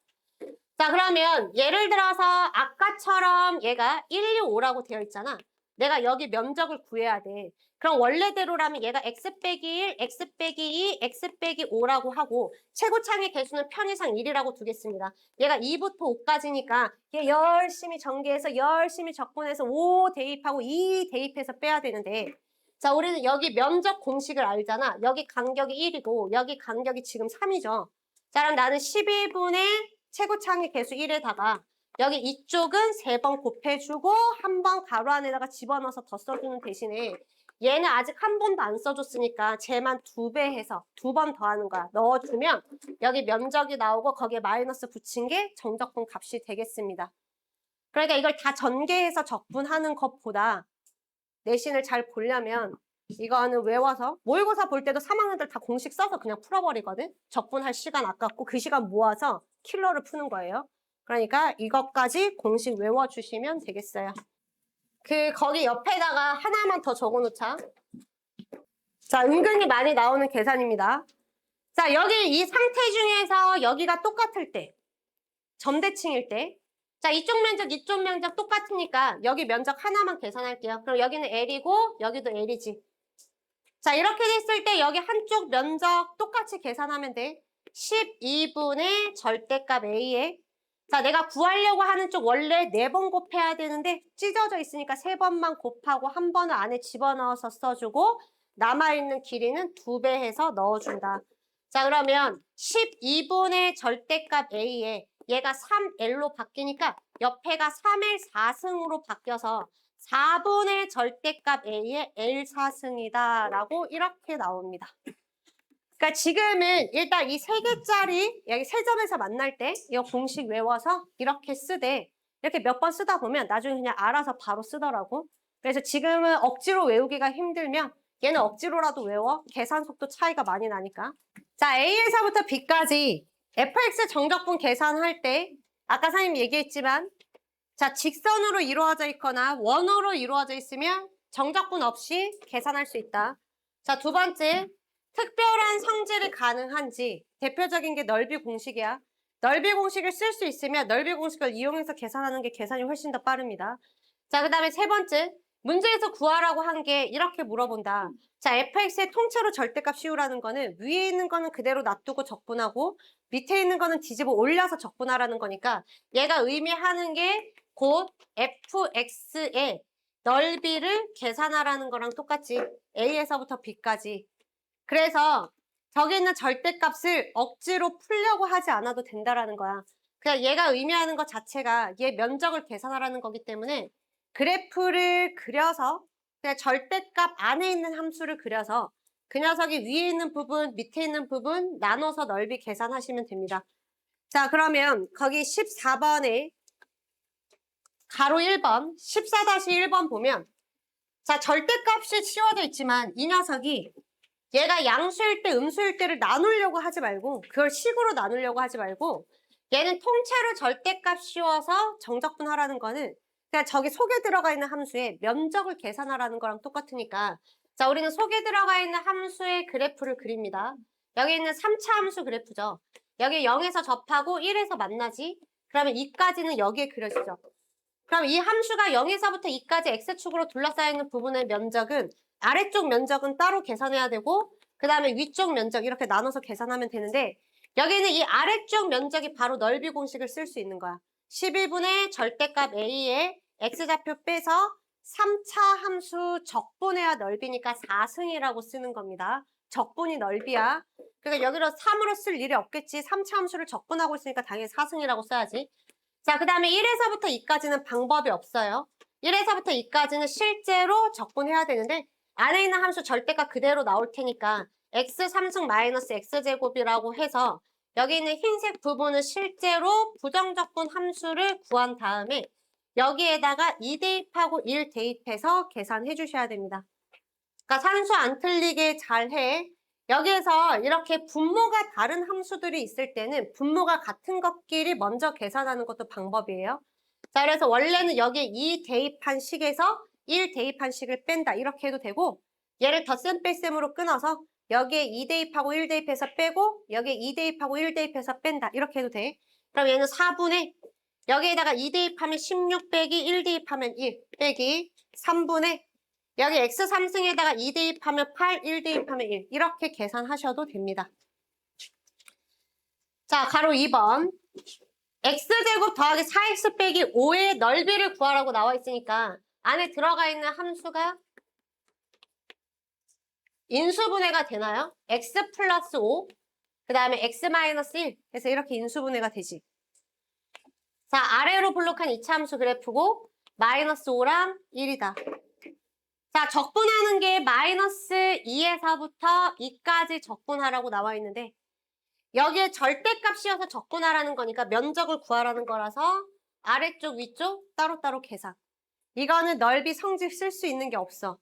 자, 그러면 예를 들어서 아까처럼 얘가 1, 2, 5라고 되어 있잖아. 내가 여기 면적을 구해야 돼. 그럼 원래대로라면 얘가 x 빼기 1, x 빼기 2, x 빼기 5라고 하고 최고창의 개수는 편의상 1이라고 두겠습니다. 얘가 2부터 5까지니까 얘 열심히 전개해서 열심히 적분해서 5 대입하고 2 대입해서 빼야 되는데 자, 우리는 여기 면적 공식을 알잖아. 여기 간격이 1이고 여기 간격이 지금 3이죠. 자, 그럼 나는 12분의 최고창의 개수 1에다가 여기 이쪽은 3번 곱해주고 한 번 가로 안에다가 집어넣어서 더 써주는 대신에 얘는 아직 한 번도 안 써줬으니까 쟤만 2배 해서 2번 더하는 거야. 넣어주면 여기 면적이 나오고 거기에 마이너스 붙인 게 정적분 값이 되겠습니다. 그러니까 이걸 다 전개해서 적분하는 것보다 내신을 잘 보려면 이거는 외워서 모의고사 볼 때도 3학년들 다 공식 써서 그냥 풀어버리거든. 적분할 시간 아깝고 그 시간 모아서 킬러를 푸는 거예요. 그러니까 이것까지 공식 외워주시면 되겠어요. 거기 옆에다가 하나만 더 적어놓자. 자, 은근히 많이 나오는 계산입니다. 자, 여기 이 상태 중에서 여기가 똑같을 때, 점대칭일 때, 자, 이쪽 면적 똑같으니까 여기 면적 하나만 계산할게요. 그럼 여기는 L이고 여기도 L이지. 자, 이렇게 됐을 때 여기 한쪽 면적 똑같이 계산하면 돼. 12분의 절대값 A에 자, 내가 구하려고 하는 쪽 원래 4번 곱해야 되는데 찢어져 있으니까 3번만 곱하고 한 번을 안에 집어넣어서 써주고 남아있는 길이는 2배 해서 넣어준다. 자, 그러면 12분의 절대값 A에 얘가 3L로 바뀌니까 옆에가 3L 4승으로 바뀌어서 4분의 절대값 A의 L 4승이다 라고 이렇게 나옵니다. 그러니까 지금은 일단 이 3개짜리 여기 3점에서 만날 때 이 공식 외워서 이렇게 쓰되 이렇게 몇 번 쓰다 보면 나중에 그냥 알아서 바로 쓰더라고. 그래서 지금은 억지로 외우기가 힘들면 얘는 억지로라도 외워. 계산 속도 차이가 많이 나니까. 자, A에서부터 B까지 fx 정적분 계산할 때 아까 선생님이 얘기했지만 자, 직선으로 이루어져 있거나 원으로 이루어져 있으면 정적분 없이 계산할 수 있다. 자, 두 번째, 특별한 성질이 가능한지 대표적인 게 넓이 공식이야. 넓이 공식을 쓸 수 있으면 넓이 공식을 이용해서 계산하는 게 계산이 훨씬 더 빠릅니다. 자, 그 다음에 세 번째, 문제에서 구하라고 한 게 이렇게 물어본다. 자, fx의 통째로 절대값 씌우라는 거는 위에 있는 거는 그대로 놔두고 적분하고 밑에 있는 거는 뒤집어 올려서 적분하라는 거니까 얘가 의미하는 게 곧 fx의 넓이를 계산하라는 거랑 똑같지. a에서부터 b까지. 그래서 저기 있는 절대값을 억지로 풀려고 하지 않아도 된다라는 거야. 그냥 얘가 의미하는 것 자체가 얘 면적을 계산하라는 거기 때문에 그래프를 그려서 그냥 절대값 안에 있는 함수를 그려서 그 녀석이 위에 있는 부분, 밑에 있는 부분 나눠서 넓이 계산하시면 됩니다. 자, 그러면 거기 14번에 가로 1번, 14-1번 보면 자, 절대값이 씌워져 있지만 이 녀석이 얘가 양수일 때, 음수일 때를 나누려고 하지 말고 그걸 식으로 나누려고 하지 말고 얘는 통째로 절대값 씌워서 정적분 하라는 거는 그냥 저기 속에 들어가 있는 함수의 면적을 계산하라는 거랑 똑같으니까 자, 우리는 속에 들어가 있는 함수의 그래프를 그립니다. 여기 있는 3차 함수 그래프죠. 여기 0에서 접하고 1에서 만나지? 그러면 2까지는 여기에 그려지죠. 그럼 이 함수가 0에서부터 2까지 x축으로 둘러싸여 있는 부분의 면적은 아래쪽 면적은 따로 계산해야 되고 그 다음에 위쪽 면적 이렇게 나눠서 계산하면 되는데 여기는 이 아래쪽 면적이 바로 넓이 공식을 쓸 수 있는 거야. 11분의 절대값 a에 x좌표 빼서 3차 함수 적분해야 넓이니까 4승이라고 쓰는 겁니다. 적분이 넓이야. 그러니까 여기로 3으로 쓸 일이 없겠지. 3차 함수를 적분하고 있으니까 당연히 4승이라고 써야지. 자, 그 다음에 1에서부터 2까지는 방법이 없어요. 1에서부터 2까지는 실제로 적분해야 되는데 안에 있는 함수 절대값 그대로 나올 테니까 x 3승 마이너스 x제곱이라고 해서 여기 있는 흰색 부분은 실제로 부정적분 함수를 구한 다음에 여기에다가 2 대입하고 1 대입해서 계산해 주셔야 됩니다. 그러니까 산수 안 틀리게 잘 해. 여기에서 이렇게 분모가 다른 함수들이 있을 때는 분모가 같은 것끼리 먼저 계산하는 것도 방법이에요. 자, 그래서 원래는 여기에 2 대입한 식에서 1 대입한 식을 뺀다. 이렇게 해도 되고 얘를 덧셈 뺄셈으로 끊어서 여기에 2 대입하고 1 대입해서 빼고 여기에 2 대입하고 1 대입해서 뺀다. 이렇게 해도 돼. 그럼 얘는 4분의 여기에다가 2 대입하면 16 빼기 1 대입하면 1 빼기 3분의 여기 x 3승에다가 2 대입하면 8, 1 대입하면 1 이렇게 계산하셔도 됩니다. 자, 가로 2번 x제곱 더하기 4x 빼기 5의 넓이를 구하라고 나와 있으니까 안에 들어가 있는 함수가 인수분해가 되나요? x 플러스 5, 그 다음에 x 마이너스 1 해서 이렇게 인수분해가 되지. 자, 아래로 블록한 2차 함수 그래프고 마이너스 5랑 1이다. 자, 적분하는 게 마이너스 2에서부터 2까지 적분하라고 나와 있는데 여기에 절대값 씌워서 적분하라는 거니까 면적을 구하라는 거라서 아래쪽 위쪽 따로따로 계산. 이거는 넓이 성질 쓸 수 있는 게 없어.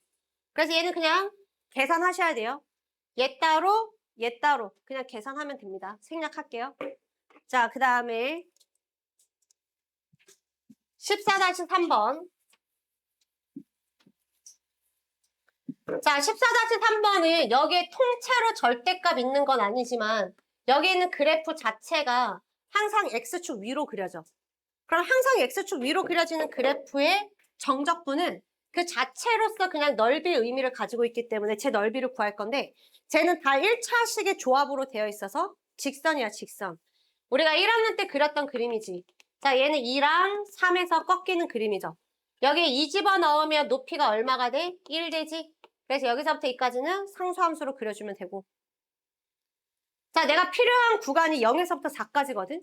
그래서 얘는 그냥 계산하셔야 돼요. 얘 따로 그냥 계산하면 됩니다. 생략할게요. 자, 그 다음에 14-3번 자, 14-3번은 여기에 통째로 절대값 있는 건 아니지만 여기 있는 그래프 자체가 항상 x축 위로 그려져. 그럼 항상 x축 위로 그려지는 그래프의 정적분은 그 자체로서 그냥 넓이의 의미를 가지고 있기 때문에 제 넓이를 구할 건데 쟤는 다 1차식의 조합으로 되어 있어서 직선이야, 직선. 우리가 1학년 때 그렸던 그림이지. 자, 얘는 2랑 3에서 꺾이는 그림이죠. 여기에 2 집어넣으면 높이가 얼마가 돼? 1 되지? 그래서 여기서부터 2까지는 상수함수로 그려주면 되고. 자, 내가 필요한 구간이 0에서부터 4까지거든?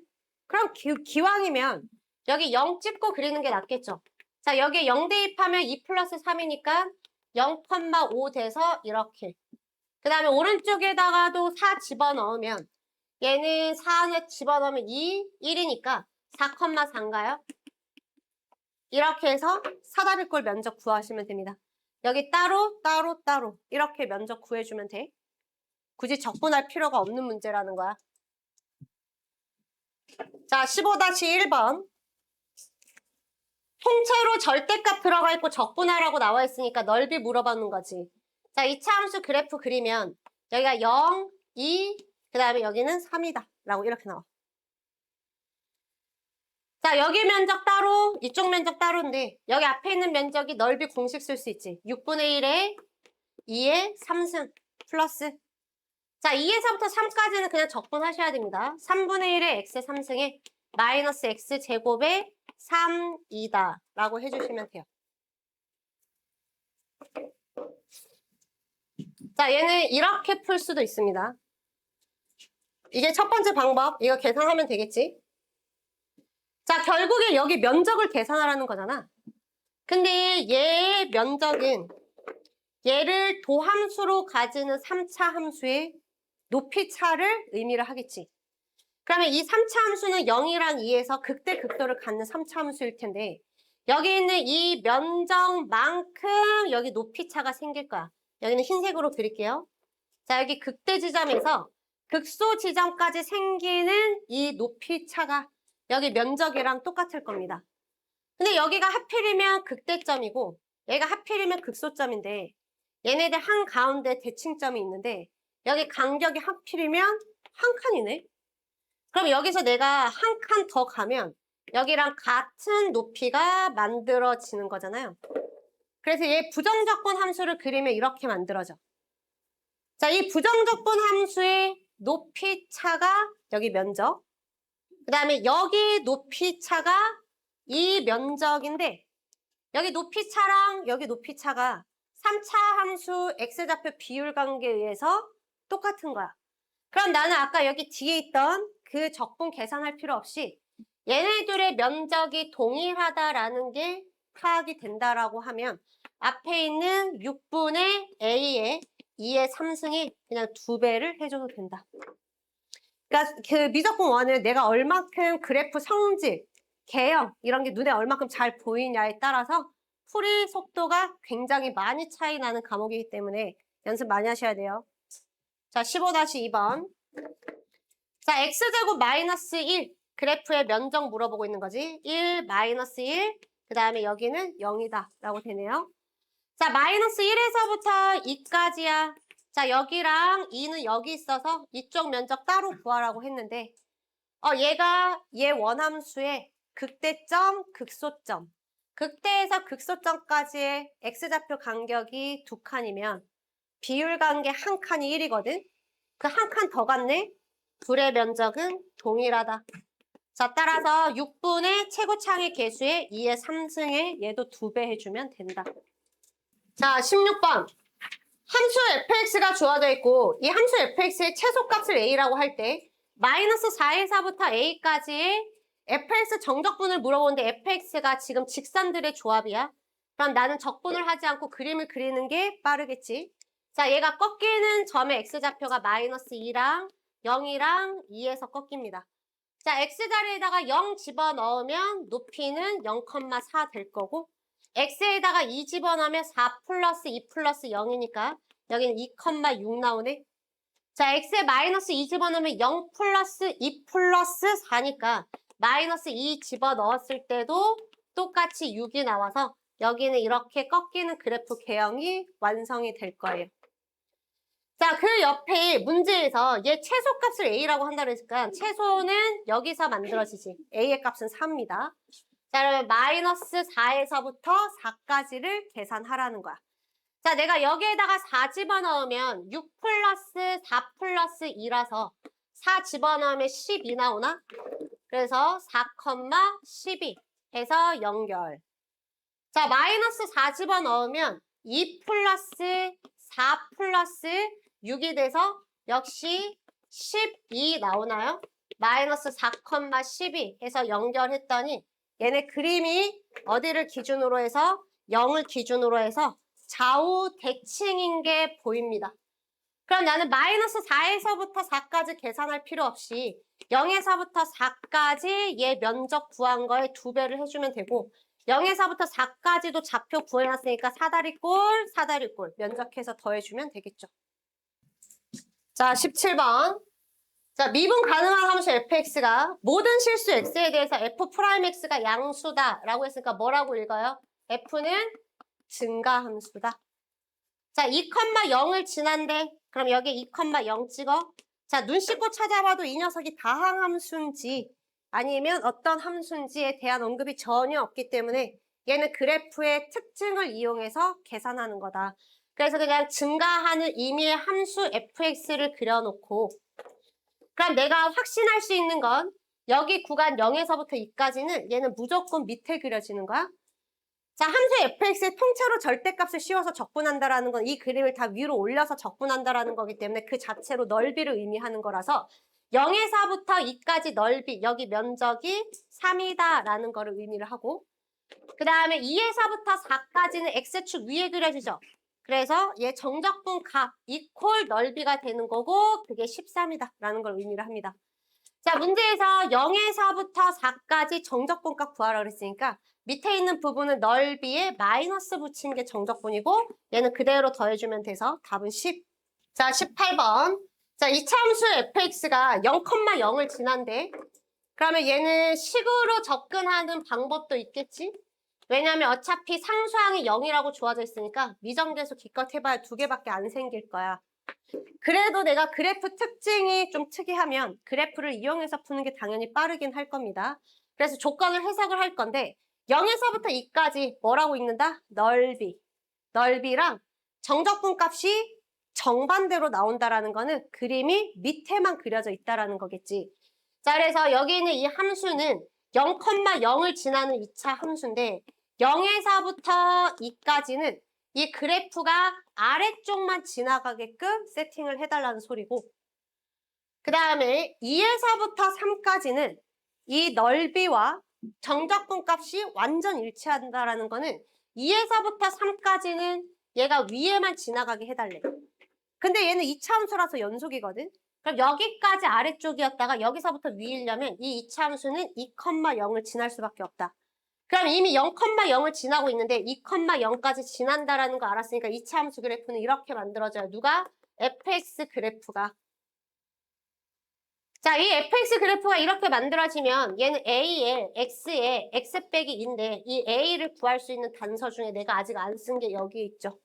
그럼 기왕이면 여기 0 찍고 그리는 게 낫겠죠? 자, 여기에 0 대입하면 2 플러스 3이니까 0,5 돼서 이렇게. 그 다음에 오른쪽에다가도 4 집어넣으면 얘는 4 안에 집어넣으면 2, 1이니까 4,4인가요? 이렇게 해서 사다리꼴 면적 구하시면 됩니다. 여기 따로 이렇게 면적 구해주면 돼. 굳이 적분할 필요가 없는 문제라는 거야. 자, 15-1번. 통째로 절대값 들어가 있고 적분하라고 나와 있으니까 넓이 물어보는 거지. 자, 2차 함수 그래프 그리면 여기가 0, 2, 그 다음에 여기는 3이다 라고 이렇게 나와. 자, 여기 면적 따로, 이쪽 면적 따로인데 여기 앞에 있는 면적이 넓이 공식 쓸 수 있지. 6분의 1에 2의 3승 플러스. 자, 2에서부터 3까지는 그냥 적분하셔야 됩니다. 3분의 1의 x의 3승에 마이너스 x 제곱의 3이다 라고 해주시면 돼요. 자, 얘는 이렇게 풀 수도 있습니다. 이게 첫 번째 방법. 이거 계산하면 되겠지? 자, 결국에 여기 면적을 계산하라는 거잖아. 근데 얘의 면적은 얘를 도함수로 가지는 3차 함수의 높이 차를 의미를 하겠지. 그러면 이 3차 함수는 0이랑 2에서 극대 극도를 갖는 3차 함수일 텐데 여기 있는 이 면적만큼 여기 높이 차가 생길 거야. 여기는 흰색으로 그릴게요. 자, 여기 극대 지점에서 극소 지점까지 생기는 이 높이 차가 여기 면적이랑 똑같을 겁니다. 근데 여기가 하필이면 극대점이고 얘가 하필이면 극소점인데 얘네들 한가운데 대칭점이 있는데 여기 간격이 하필이면 한 칸이네. 그럼 여기서 내가 한 칸 더 가면 여기랑 같은 높이가 만들어지는 거잖아요. 그래서 얘 부정적분 함수를 그리면 이렇게 만들어져. 자, 이 부정적분 함수의 높이 차가 여기 면적. 그 다음에 여기 높이 차가 이 면적인데 여기 높이 차랑 여기 높이 차가 3차 함수 x좌표 비율 관계에 의해서 똑같은 거야. 그럼 나는 아까 여기 뒤에 있던 그 적분 계산할 필요 없이 얘네들의 면적이 동일하다라는 게 파악이 된다라고 하면 앞에 있는 6분의 a의 2의 3승이 그냥 2배를 해줘도 된다. 그러니까 그 미적분 원은 내가 얼마큼 그래프 성질, 개형 이런 게 눈에 얼마큼 잘 보이냐에 따라서 풀이 속도가 굉장히 많이 차이 나는 과목이기 때문에 연습 많이 하셔야 돼요. 자, 15-2번. 자, x제곱 마이너스 1 그래프의 면적 물어보고 있는 거지. 1 마이너스 1 그 다음에 여기는 0이다 라고 되네요. 자, 마이너스 1에서부터 2까지야. 자, 여기랑 2는 여기 있어서 이쪽 면적 따로 구하라고 했는데 얘가 얘 원함수의 극대점, 극소점. 극대에서 극소점까지의 x좌표 간격이 2칸이면 비율 관계 한 칸이 1이거든. 그 한 칸 더 갔네. 둘의 면적은 동일하다. 자, 따라서 6분의 최고창의 개수의 2의 3승에 얘도 2배 해주면 된다. 자, 16번. 함수 fx가 주어져 있고 이 함수 fx의 최소값을 a라고 할 때 마이너스 4의 4부터 a까지의 fx 정적분을 물어보는데 fx가 지금 직선들의 조합이야. 그럼 나는 적분을 하지 않고 그림을 그리는 게 빠르겠지. 자, 얘가 꺾이는 점의 x좌표가 마이너스 2랑 0이랑 2에서 꺾입니다. 자, x자리에다가 0 집어넣으면 높이는 0,4 될 거고 x에다가 2 집어넣으면 4 플러스 2 플러스 0이니까 여기는 2,6 나오네. 자, x에 마이너스 2 집어넣으면 0 플러스 2 플러스 4니까 마이너스 2 집어넣었을 때도 똑같이 6이 나와서 여기는 이렇게 꺾이는 그래프 개형이 완성이 될 거예요. 자, 그 옆에 문제에서 얘 최소값을 a라고 한다고 했으니까 최소는 여기서 만들어지지. a의 값은 4입니다. 자, 그러면 마이너스 4에서부터 4까지를 계산하라는 거야. 자, 내가 여기에다가 4 집어넣으면 6 플러스 4 플러스 2라서 4 집어넣으면 12 나오나? 그래서 4,12 해서 연결. 자, 마이너스 4 집어넣으면 2 플러스 4 플러스 6이 돼서 역시 12 나오나요? 마이너스 4,12 해서 연결했더니 얘네 그림이 어디를 기준으로 해서 0을 기준으로 해서 좌우 대칭인 게 보입니다. 그럼 나는 마이너스 4에서부터 4까지 계산할 필요 없이 0에서부터 4까지 얘 면적 구한 거에 2배를 해주면 되고 0에서부터 4까지도 좌표 구해놨으니까 사다리꼴, 사다리꼴 면적해서 더해주면 되겠죠. 자, 17번. 자, 미분 가능한 함수 fx가 모든 실수 x에 대해서 f'x가 양수다 라고 했으니까 뭐라고 읽어요? f는 증가함수다. 자, 2,0을 지난데 그럼 여기 2,0 찍어. 자, 눈 씻고 찾아봐도 이 녀석이 다항함수인지 아니면 어떤 함수인지에 대한 언급이 전혀 없기 때문에 얘는 그래프의 특징을 이용해서 계산하는 거다. 그래서 그냥 증가하는 의미의 함수 fx를 그려놓고 그럼 내가 확신할 수 있는 건 여기 구간 0에서부터 2까지는 얘는 무조건 밑에 그려지는 거야. 자, 함수 fx의 통째로 절대값을 씌워서 적분한다라는 건 이 그림을 다 위로 올려서 적분한다라는 거기 때문에 그 자체로 넓이를 의미하는 거라서 0에서부터 2까지 넓이, 여기 면적이 3이다라는 거를 의미를 하고 그 다음에 2에서부터 4까지는 x축 위에 그려지죠. 그래서 얘 정적분 값 이퀄 넓이가 되는 거고 그게 13이다라는 걸 의미를 합니다. 자, 문제에서 0에서부터 4까지 정적분 값 구하라 그랬으니까 밑에 있는 부분은 넓이에 마이너스 붙이는 게 정적분이고 얘는 그대로 더해주면 돼서 답은 10. 자, 18번. 자, 이차 함수 fx가 0,0을 지난대. 그러면 얘는 식으로 접근하는 방법도 있겠지? 왜냐면 어차피 상수항이 0이라고 주어져 있으니까 미정계수 기껏 해봐야 2개밖에 안 생길 거야. 그래도 내가 그래프 특징이 좀 특이하면 그래프를 이용해서 푸는 게 당연히 빠르긴 할 겁니다. 그래서 조건을 해석을 할 건데 0에서부터 2까지 뭐라고 읽는다? 넓이. 넓이랑 정적분 값이 정반대로 나온다라는 거는 그림이 밑에만 그려져 있다라는 거겠지. 자, 그래서 여기 있는 이 함수는 0,0을 지나는 2차 함수인데 0에서부터 2까지는 이 그래프가 아래쪽만 지나가게끔 세팅을 해달라는 소리고 그 다음에 2에서부터 3까지는 이 넓이와 정적분 값이 완전 일치한다라는 거는 2에서부터 3까지는 얘가 위에만 지나가게 해달래. 근데 얘는 2차 함수라서 연속이거든. 그럼 여기까지 아래쪽이었다가 여기서부터 위이려면 이 2차 함수는 2,0을 지날 수밖에 없다. 그럼 이미 0,0을 지나고 있는데 2,0까지 지난다라는 거 알았으니까 2차 함수 그래프는 이렇게 만들어져요. 누가? fx 그래프가. 자, 이 fx 그래프가 이렇게 만들어지면 얘는 a에 x에 x 빼기 2인데 이 a를 구할 수 있는 단서 중에 내가 아직 안 쓴 게 여기 있죠.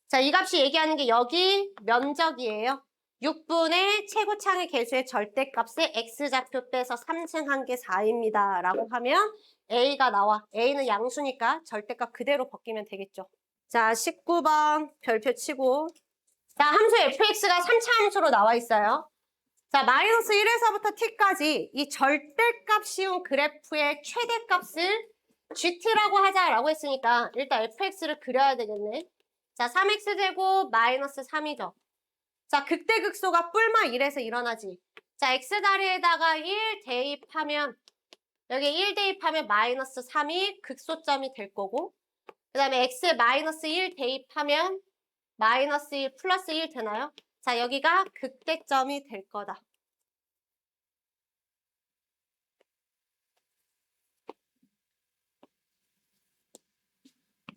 자, 이 값이 얘기하는 게 여기 면적이에요. 6분의 최고창의 개수의 절대값에 x좌표 빼서 3승한 게 4입니다. 라고 하면 a가 나와. a는 양수니까 절대값 그대로 벗기면 되겠죠. 자, 19번 별표 치고 자, 함수 fx가 3차 함수로 나와 있어요. 자, 마이너스 1에서부터 t까지 이 절대값 씌운 그래프의 최대값을 gt라고 하자라고 했으니까 일단 fx를 그려야 되겠네. 자, 3x제곱 마이너스 3이죠. 자, 극대극소가 뿔마 1에서 일어나지. 자, x자리에다가 1 대입하면 여기 1 대입하면 마이너스 3이 극소점이 될 거고 그 다음에 x에 마이너스 1 대입하면 마이너스 1 플러스 1 되나요? 자, 여기가 극대점이 될 거다.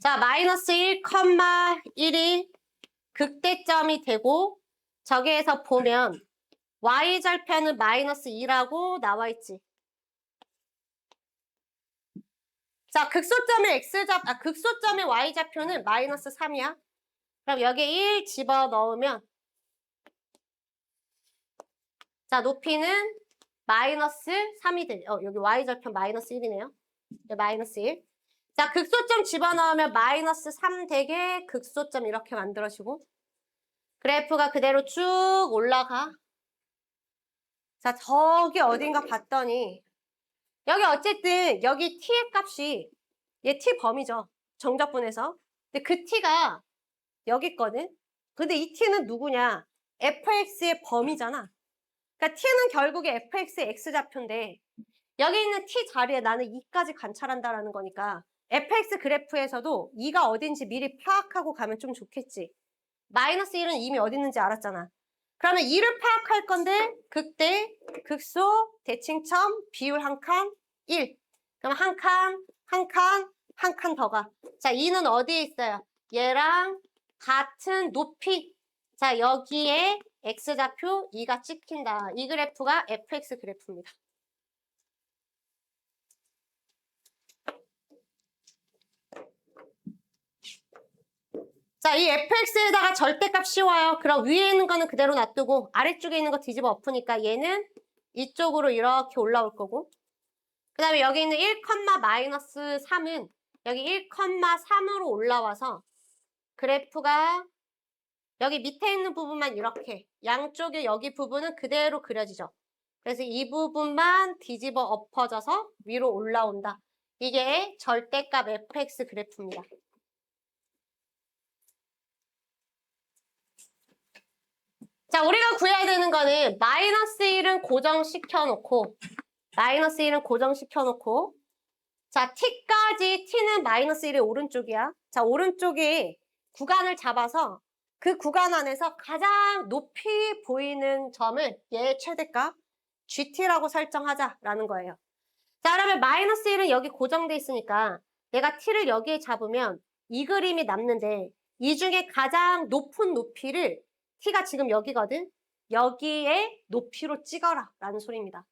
자, 마이너스 1,1이 극대점이 되고 저기에서 보면 y절편은 마이너스 2라고 나와 있지. 자, 극소점의 y좌표는 마이너스 3이야. 그럼 여기에 1 집어넣으면 자, 높이는 마이너스 3이 돼. 여기 y절편 마이너스 1이네요. 네, 마이너스 1. 자, 극소점 집어넣으면 마이너스 3 되게 극소점 이렇게 만들어지고 그래프가 그대로 쭉 올라가. 자, 저기 어딘가 봤더니 여기 어쨌든 여기 t의 값이 얘 t 범위죠. 정적분에서. 근데 그 t가 여기 있거든. 근데 이 t는 누구냐? fx의 범위잖아. 그러니까 t는 결국에 fx의 x좌표인데 여기 있는 t 자리에 나는 2까지 관찰한다라는 거니까 fx 그래프에서도 2가 어딘지 미리 파악하고 가면 좀 좋겠지. 마이너스 1은 이미 어디 있는지 알았잖아. 그러면 2를 파악할 건데 극대, 극소, 대칭점, 비율 한 칸, 1. 그럼 한 칸, 한 칸, 한 칸 더 가. 자, 2는 어디에 있어요? 얘랑 같은 높이. 자, 여기에 x좌표 2가 찍힌다. 이 그래프가 fx 그래프입니다. 자, 이 fx에다가 절대값 씌워요. 그럼 위에 있는 거는 그대로 놔두고 아래쪽에 있는 거 뒤집어 엎으니까 얘는 이쪽으로 이렇게 올라올 거고 그 다음에 여기 있는 1, 마이너스 3은 여기 1, 3으로 올라와서 그래프가 여기 밑에 있는 부분만 이렇게 양쪽에 여기 부분은 그대로 그려지죠. 그래서 이 부분만 뒤집어 엎어져서 위로 올라온다. 이게 절대값 fx 그래프입니다. 자, 우리가 구해야 되는 거는 마이너스 1은 고정시켜놓고 자, t까지 t는 마이너스 1의 오른쪽이야. 자, 오른쪽에 구간을 잡아서 그 구간 안에서 가장 높이 보이는 점을 얘의 최대값 GT라고 설정하자라는 거예요. 자, 그러면 마이너스 1은 여기 고정돼 있으니까 내가 t를 여기에 잡으면 이 그림이 남는데 이 중에 가장 높은 높이를 t가 지금 여기거든. 여기에 높이로 찍어라 라는 소리입니다.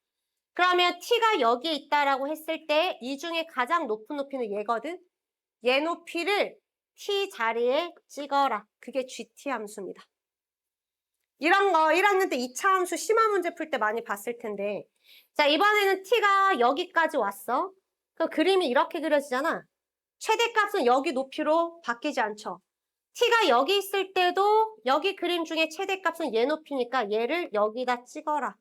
그러면 t가 여기에 있다라고 했을 때 이 중에 가장 높은 높이는 얘거든. 얘 높이를 t 자리에 찍어라. 그게 GT 함수입니다. 이런 거 1학년 때 2차 함수 심화 문제 풀 때 많이 봤을 텐데 자, 이번에는 t가 여기까지 왔어. 그럼 그림이 이렇게 그려지잖아. 최대값은 여기 높이로 바뀌지 않죠. t가 여기 있을 때도 여기 그림 중에 최대값은 얘 높이니까 얘를 여기다 찍어라.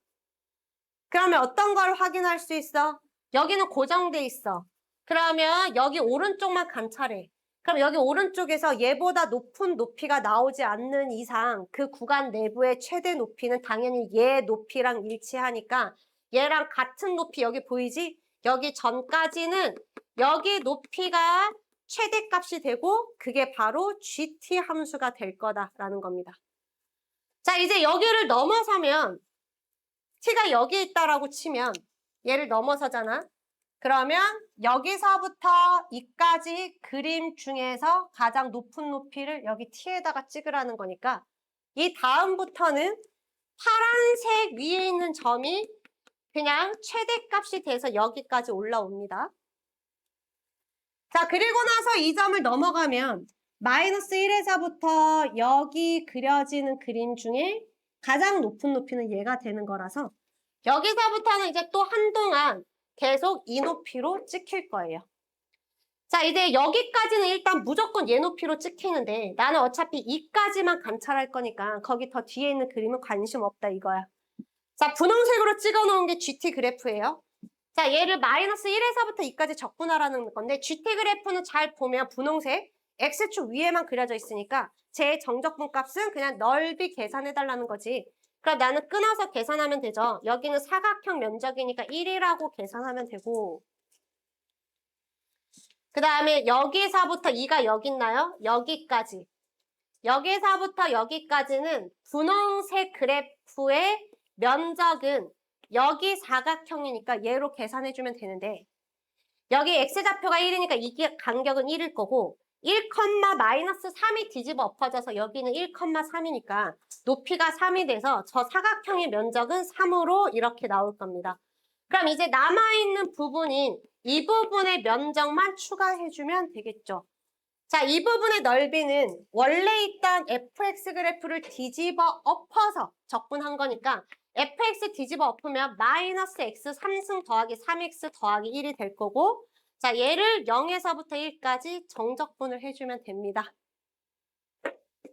그러면 어떤 걸 확인할 수 있어? 여기는 고정돼 있어. 그러면 여기 오른쪽만 관찰해. 그럼 여기 오른쪽에서 얘보다 높은 높이가 나오지 않는 이상 그 구간 내부의 최대 높이는 당연히 얘 높이랑 일치하니까 얘랑 같은 높이 여기 보이지? 여기 전까지는 여기 높이가 최대값이 되고 그게 바로 GT 함수가 될 거다라는 겁니다. 자, 이제 여기를 넘어서면 t가 여기 있다라고 치면 얘를 넘어서잖아. 그러면 여기서부터 이까지 그림 중에서 가장 높은 높이를 여기 t에다가 찍으라는 거니까 이 다음부터는 파란색 위에 있는 점이 그냥 최대값이 돼서 여기까지 올라옵니다. 자, 그리고 나서 이 점을 넘어가면 마이너스 1에서부터 여기 그려지는 그림 중에 가장 높은 높이는 얘가 되는 거라서 여기서부터는 이제 또 한동안 계속 이 높이로 찍힐 거예요. 자, 이제 여기까지는 일단 무조건 얘 높이로 찍히는데 나는 어차피 이까지만 관찰할 거니까 거기 더 뒤에 있는 그림은 관심 없다 이거야. 자, 분홍색으로 찍어 놓은 게 GT 그래프예요. 자, 얘를 마이너스 1에서부터 2까지 적분하라는 건데 GT 그래프는 잘 보면 분홍색 X축 위에만 그려져 있으니까 제 정적분 값은 그냥 넓이 계산해달라는 거지. 그럼 나는 끊어서 계산하면 되죠. 여기는 사각형 면적이니까 1이라고 계산하면 되고 그 다음에 여기서부터 2가 여기 있나요? 여기까지. 여기서부터 여기까지는 분홍색 그래프의 면적은 여기 사각형이니까 얘로 계산해주면 되는데 여기 x좌표가 1이니까 이 간격은 1일 거고 1, 마이너스 3이 뒤집어 엎어져서 여기는 1, 3이니까 높이가 3이 돼서 저 사각형의 면적은 3으로 이렇게 나올 겁니다. 그럼 이제 남아있는 부분인 이 부분의 면적만 추가해주면 되겠죠. 자, 이 부분의 넓이는 원래 있던 fx 그래프를 뒤집어 엎어서 적분한 거니까 fx 뒤집어 엎으면 마이너스 x 3승 더하기 3x 더하기 1이 될 거고 자, 얘를 0에서부터 1까지 정적분을 해주면 됩니다.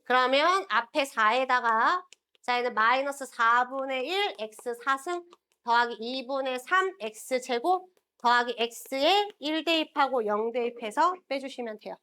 그러면 앞에 4에다가 자, 얘는 마이너스 4분의 1 x 4승 더하기 2분의 3 x 제곱 더하기 x에 1 대입하고 0 대입해서 빼주시면 돼요.